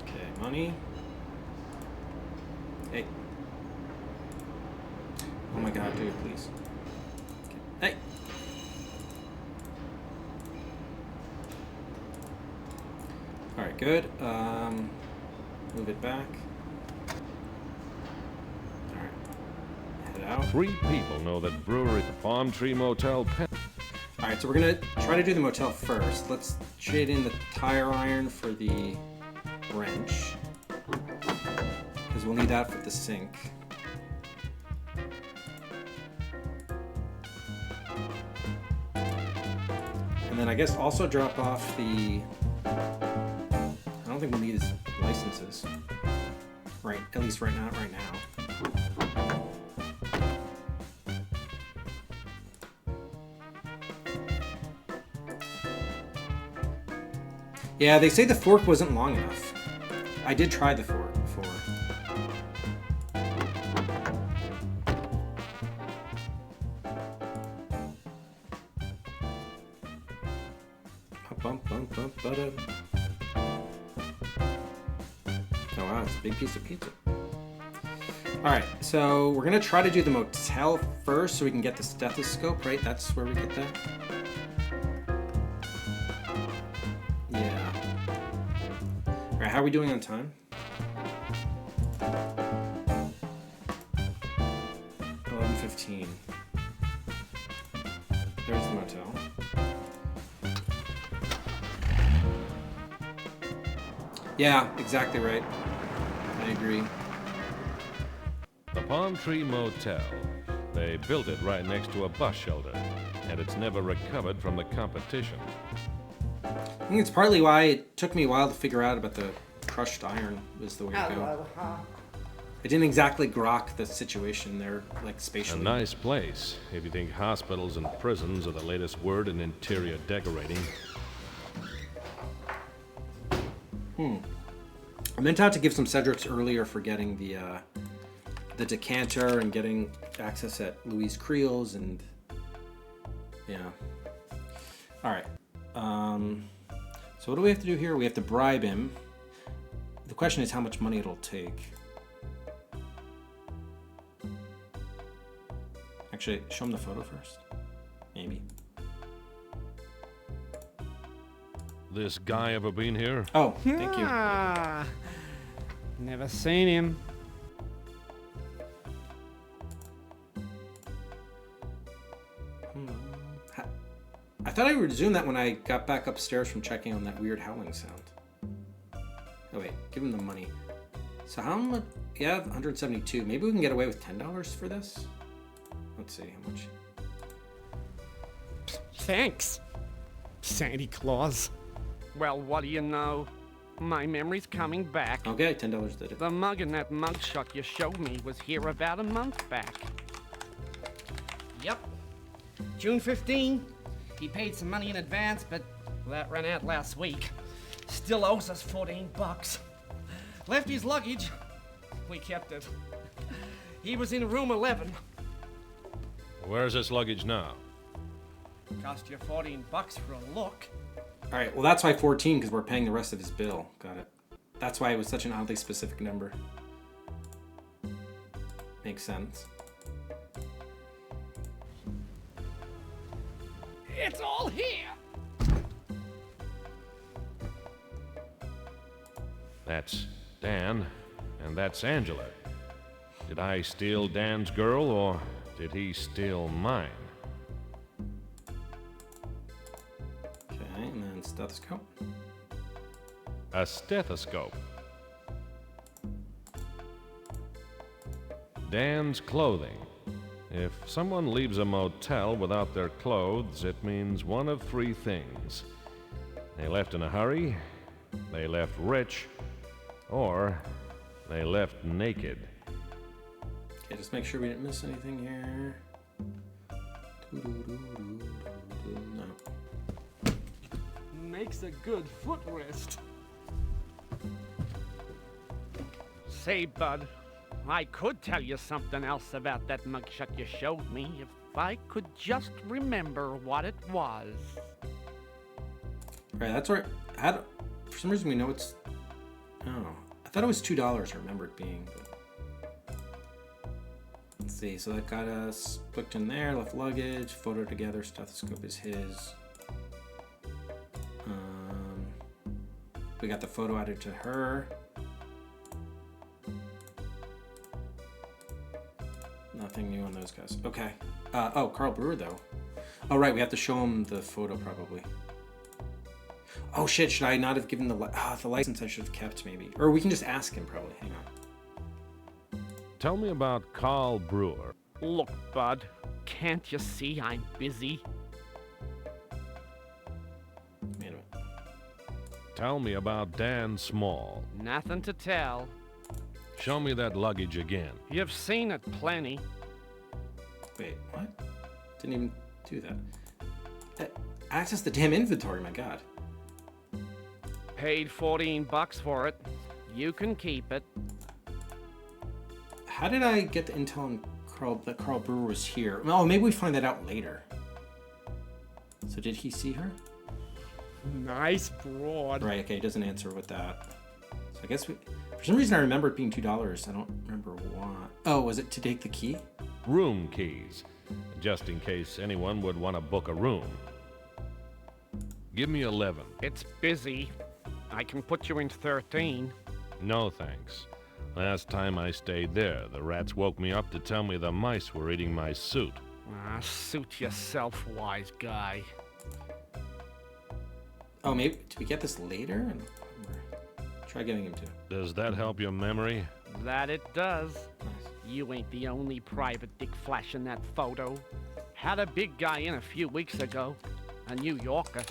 Okay, money. Hey. Oh my god, dude, please. Okay. Hey! Alright, good. Move it back. Alright. Head out. 3 people know that brewery at the Palm Tree Motel. Alright, so we're gonna try to do the motel first. Let's trade in the tire iron for the wrench. Because we'll need that for the sink. And then I guess also drop off the... I don't think we'll need his licenses. Right, at least right now. Yeah, they say the fork wasn't long enough. I did try the fork before. Oh wow, it's a big piece of pizza. Alright, so we're gonna try to do the motel first so we can get the stethoscope, right? That's where we get that. Yeah. Alright, how are we doing on time? 11:15. There's the motel. Yeah, exactly right. I agree. The Palm Tree Motel. They built it right next to a bus shelter, and it's never recovered from the competition. I think it's partly why it took me a while to figure out about the crushed iron was the way to go. I didn't exactly grok the situation there, like spatially. A nice place, if you think hospitals and prisons are the latest word in interior decorating. I meant out to give some Cedrics earlier for getting the decanter and getting access at Louise Creel's and yeah. All right. So what do we have to do here? We have to bribe him. The question is how much money it'll take. Actually, show him the photo first. Maybe. This guy ever been here? Oh, thank you. Never seen him. I thought I resumed that when I got back upstairs from checking on that weird howling sound. Oh wait, give him the money. So how much? Yeah, 172. Maybe we can get away with $10 for this? Let's see, how much? Thanks, Santa Claus. Well, what do you know? My memory's coming back. Okay, $10 did it. The mug in that mugshot you showed me was here about a month back. Yep. June 15. He paid some money in advance, but that ran out last week. Still owes us $14. Left his luggage. We kept it. He was in room 11. Where's this luggage now? Cost you $14 for a look. All right, well that's why 14, because we're paying the rest of his bill. Got it. That's why it was such an oddly specific number. Makes sense. It's all here. That's Dan, and that's Angela. Did I steal Dan's girl, or did he steal mine? Okay, and then stethoscope. A stethoscope. Dan's clothing. If someone leaves a motel without their clothes, it means one of three things. They left in a hurry, they left rich, or they left naked. Okay, just make sure we didn't miss anything here. No. Makes a good footrest. Say, bud, I could tell you something else about that mugshot you showed me if I could just remember what it was. Right, that's right. For some reason we know it's... Oh, I thought it was $2, I remember it being. But... Let's see, so that got us booked in there, left luggage, photo together, stethoscope is his. We got the photo added to her. Nothing new on those guys. Okay. Oh, Carl Brewer, though. Oh, right, we have to show him the photo, probably. Oh, shit, should I not have given the license I should have kept, maybe? Or we can just ask him, probably. Hang on. Tell me about Carl Brewer. Look, bud, can't you see I'm busy? Wait a minute. Tell me about Dan Small. Nothing to tell. Show me that luggage again. You've seen it plenty. Wait, what? Didn't even do that. Access the damn inventory, my god. Paid $14 for it. You can keep it. How did I get the intel on that Carl Brewer was here? Oh, maybe we find that out later. So did he see her? Nice broad. Right, okay, he doesn't answer with that. So I guess we... For some reason I remember it being $2. I don't remember why. Oh, was it to take the key? Room keys. Just in case anyone would want to book a room. Give me 11. It's busy. I can put you in 13. No, thanks. Last time I stayed there, the rats woke me up to tell me the mice were eating my suit. Suit yourself, wise guy. Oh, maybe... Did we get this later? I don't remember. Try getting him to. Does that help your memory? That it does. Nice. You ain't the only private dick flash in that photo. Had a big guy in a few weeks ago. A New Yorker.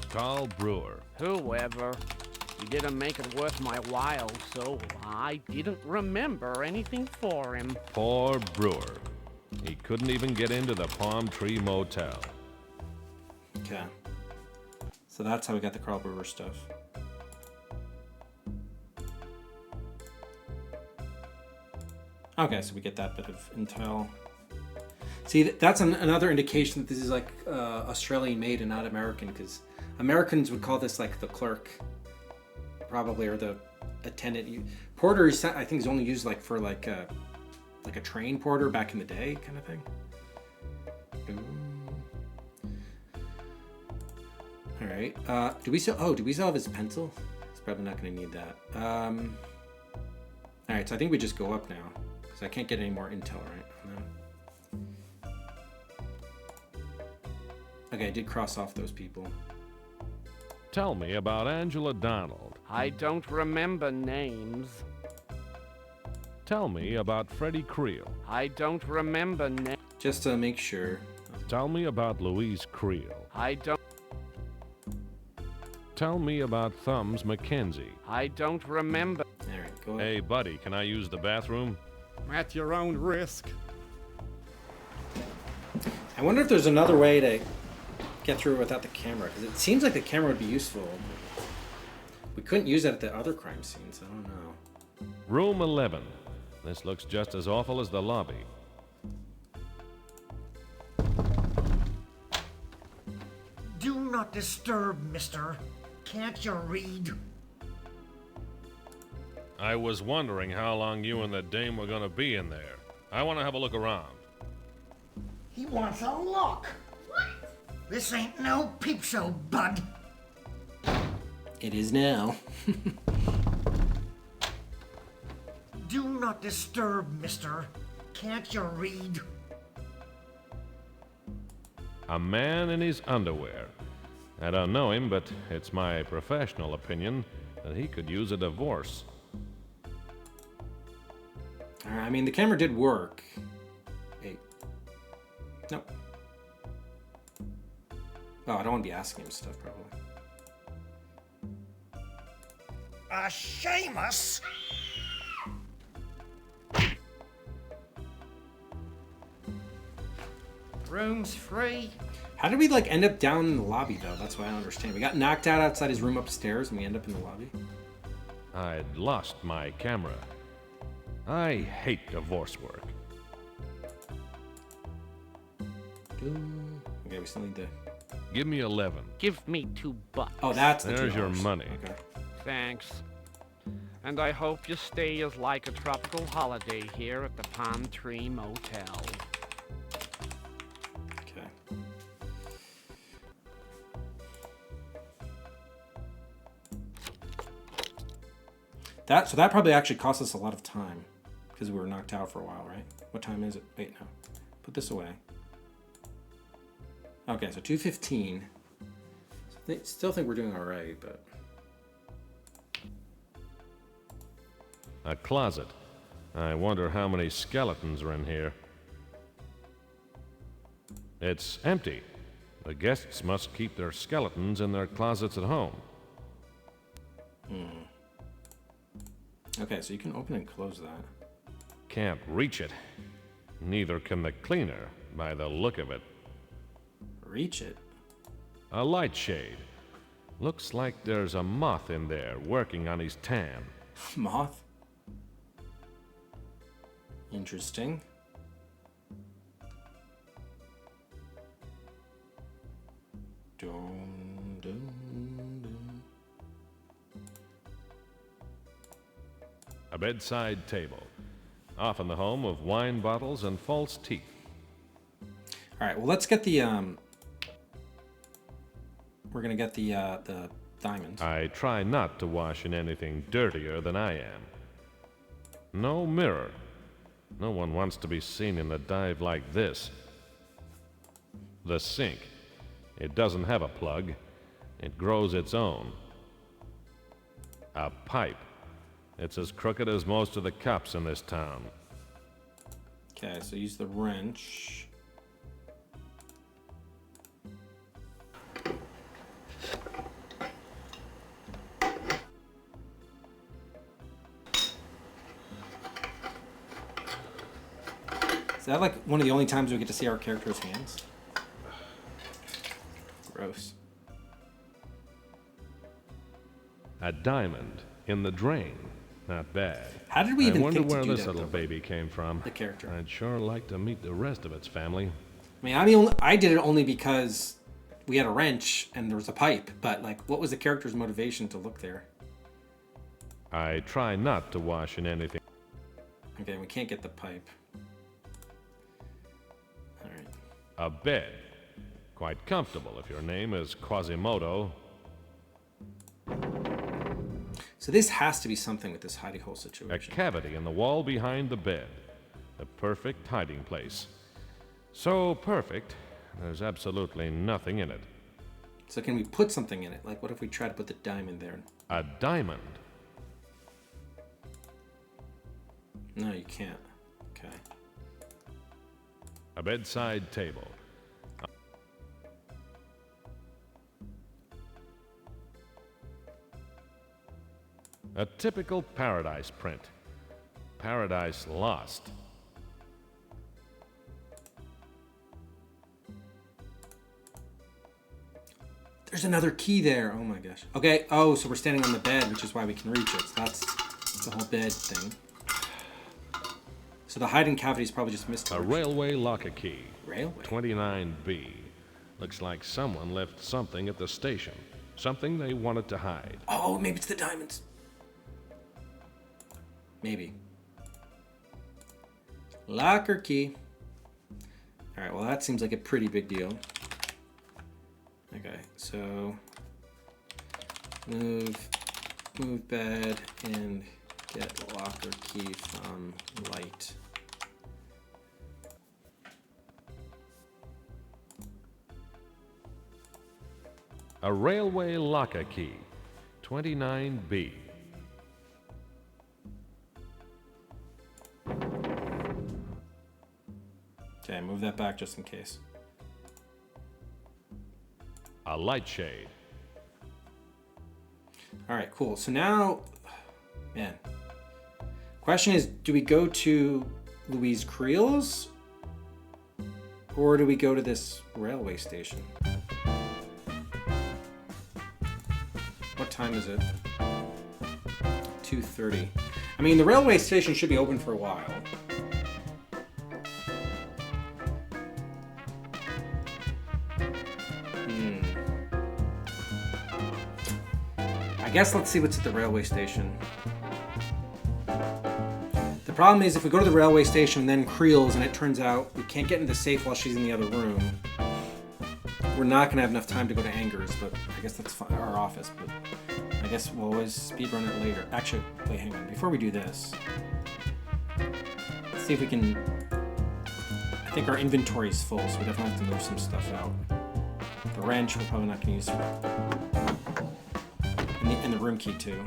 Carl Brewer. Whoever. He didn't make it worth my while, so I didn't remember anything for him. Poor Brewer. He couldn't even get into the Palm Tree Motel. Okay. So that's how we got the Carl Brewer stuff. Okay, so we get that bit of intel. See, that's another indication that this is like Australian made and not American, because Americans would call this like the clerk, probably, or the attendant. Porter is, I think, is only used like for like a train porter back in the day, kind of thing. All right. Do we still have his pencil? He's probably not going to need that. All right, so I think we just go up now, because I can't get any more intel, right? Okay, I did cross off those people. Tell me about Angela Donald. I don't remember names. Tell me about Freddie Creel. I don't remember names. Just to make sure. Tell me about Louise Creel. I don't. Tell me about Thumbs McKenzie. I don't remember. All right, go ahead. Hey, buddy, can I use the bathroom? At your own risk. I wonder if there's another way to get through without the camera, because it seems like the camera would be useful. We couldn't use it at the other crime scenes. I don't know. Room 11. This looks just as awful as the lobby. Do not disturb, mister. Can't you read? I was wondering how long you and the dame were gonna be in there. I want to have a look around. He wants a look. What? This ain't no peep show, bud. It is now. Do not disturb, mister. Can't you read? A man in his underwear. I don't know him, but it's my professional opinion that he could use a divorce. I mean, the camera did work. Hey. Nope. Oh, I don't want to be asking him stuff, probably. Seamus! Room's free. How did we like end up down in the lobby though? That's what I don't understand. We got knocked out outside his room upstairs and we end up in the lobby. I'd lost my camera. I hate divorce work. Okay, we still need to... Give me 11. Give me $2. Oh, that's the There's your $2. money. Okay. Thanks. And I hope your stay is like a tropical holiday here at the Palm Tree Motel. Okay. So that probably actually cost us a lot of time because we were knocked out for a while, right? What time is it? Wait, no. Put this away. Okay, so 2:15. Still think we're doing all right, but... A closet. I wonder how many skeletons are in here. It's empty. The guests must keep their skeletons in their closets at home. Okay, so you can open and close that. Can't reach it. Neither can the cleaner, by the look of it. Reach it? A light shade. Looks like there's a moth in there working on his tan. Moth? Interesting. Dun, dun, dun. A bedside table. Often the home of wine bottles and false teeth. All right, well, let's get the, we're gonna get the diamonds. I try not to wash in anything dirtier than I am. No mirror. No one wants to be seen in a dive like this. The sink. It doesn't have a plug. It grows its own. A pipe. It's as crooked as most of the cops in this town. Okay, so use the wrench. Is that like one of the only times we get to see our character's hands? Gross. A diamond in the drain. Not bad. How did we even I wonder think to where do this that, little though? baby came from. The character. I'd sure like to meet the rest of its family. I mean, I did it only because we had a wrench and there was a pipe. But like, what was the character's motivation to look there? I try not to wash in anything. Okay, we can't get the pipe. All right. A bed. Quite comfortable if your name is Quasimodo. So this has to be something with this hidey hole A situation. cavity in the wall behind the bed. A perfect hiding place. So perfect, there's absolutely nothing in it. So can we put something in it? Like, what if we try to put the diamond there? A diamond. No, you can't. Okay. A bedside table. A typical Paradise print. Paradise Lost. There's another key there. Oh my gosh. Okay. Oh, so we're standing on the bed, which is why we can reach it. So that's the whole bed thing. So the hiding cavity is probably just missed. A railway locker key. Railway? 29B. Looks like someone left something at the station. Something they wanted to hide. Oh, maybe it's the diamonds. Maybe. Locker key. All right, well, that seems like a pretty big deal. Okay, so move bed and get locker key from light. A railway locker key. 29B. Okay, move that back just in case. A light shade. All right, cool. So now, man, question is, do we go to Louise Creel's or do we go to this railway station? What time is it? 2:30. I mean, the railway station should be open for a while. I guess let's see what's at the railway station. The problem is if we go to the railway station and then Creel's and it turns out we can't get into the safe while she's in the other room, we're not going to have enough time to go to Anger's, but I guess that's fine, our office, but I guess we'll always speedrun it later. Actually, wait, hang on. Before we do this, let's see if we can... I think our inventory is full, so we definitely have to move some stuff out. The wrench we're probably not going to use. And the room key too.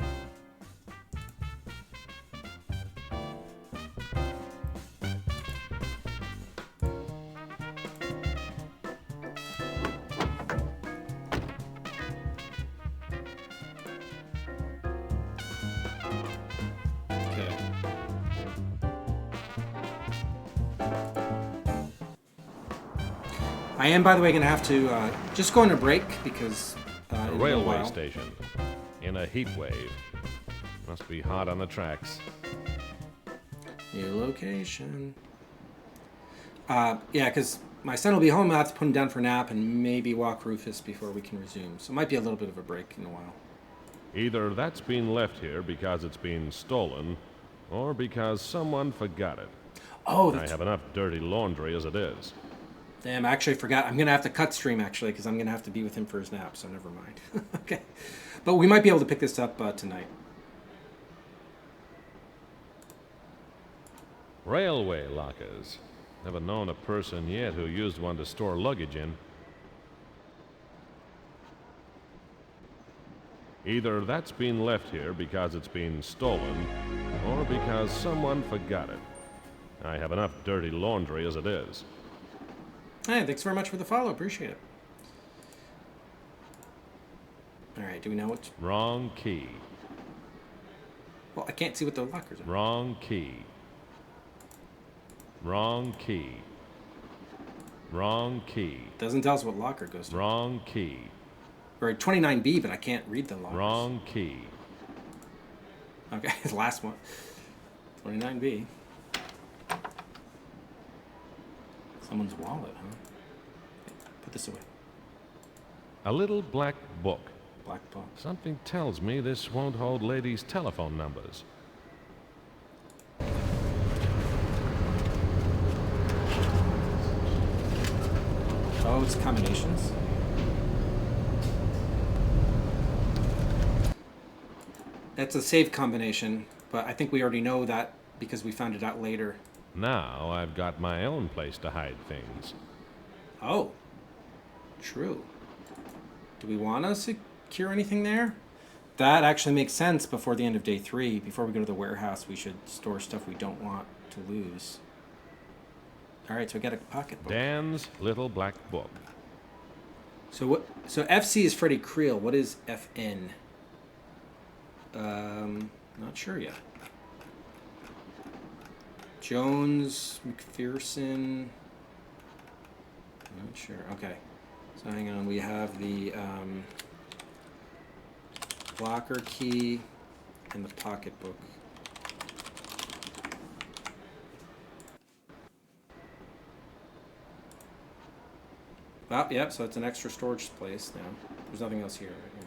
Okay. I am, by the way, going to have to just go on a break because A in a railway while- station. In a heat wave. Must be hot on the tracks. New location. Yeah, because my son will be home. I'll have to put him down for a nap and maybe walk Rufus before we can resume. So it might be a little bit of a break in a while. Either that's been left here because it's been stolen, or because someone forgot it. Oh, I that's... have enough dirty laundry as it is. Damn, I actually forgot. I'm going to have to cut stream, actually, because I'm going to have to be with him for his nap, so never mind. Okay. But we might be able to pick this up tonight. Railway lockers. Never known a person yet who used one to store luggage in. Either that's been left here because it's been stolen, or because someone forgot it. I have enough dirty laundry as it is. Hey, thanks very much for the follow. Appreciate it. All right, do we know what? Wrong key. Well, I can't see what the lockers are. Wrong key. Wrong key. Wrong key. Doesn't tell us what locker goes to. Wrong key. Or 29B, but I can't read the lockers. Wrong key. Okay, the last one. 29B. Someone's wallet, huh? Put this away. A little black book. Black book. Something tells me this won't hold ladies' telephone numbers. Oh, it's combinations. That's a save combination, but I think we already know that because we found it out later. Now I've got my own place to hide things. Oh, true. Do we want to secure anything there? That actually makes sense before the end of day 3. Before we go to the warehouse, we should store stuff we don't want to lose. All right, so I got a pocketbook. Dan's little black book. So what? So FC is Freddie Creel. What is FN? Not sure yet. Jones, McPherson. Not sure. Okay. So hang on. We have the locker key and the pocketbook. Well, yep, so it's an extra storage place now. There's nothing else here. Right? Yeah.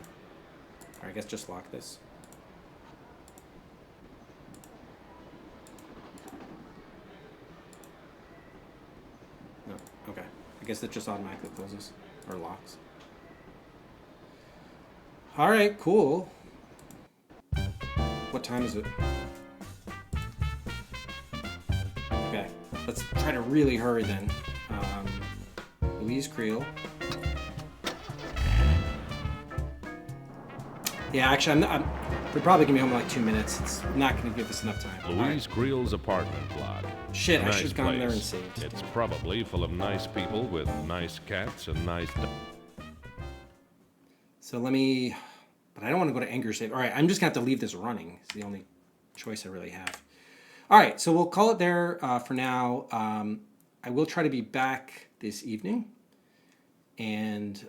All right, I guess just lock this. No, okay. I guess it just automatically closes or locks. All right, cool. What time is it? Okay, let's try to really hurry then. Louise Creel. Yeah, actually, we're probably gonna be home in like 2 minutes. It's not gonna give us enough time. Louise Creel's apartment block. Shit, I Nice should have gone there and place. saved. It's probably full of nice people with nice cats and nice So let me, but I don't want to go to anger save. All right, I'm just gonna have to leave this running. It's the only choice I really have. All right, so we'll call it there for now. I will try to be back this evening, and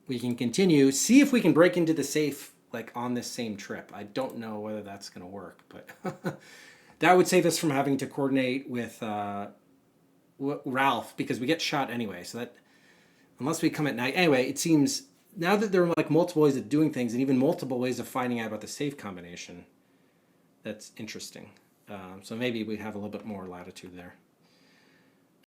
we can continue. See if we can break into the safe like on this same trip. I don't know whether that's gonna work, but that would save us from having to coordinate with Ralph because we get shot anyway. So that unless we come at night, anyway, it seems. Now that there are like multiple ways of doing things and even multiple ways of finding out about the safe combination, that's interesting. So maybe we have a little bit more latitude there.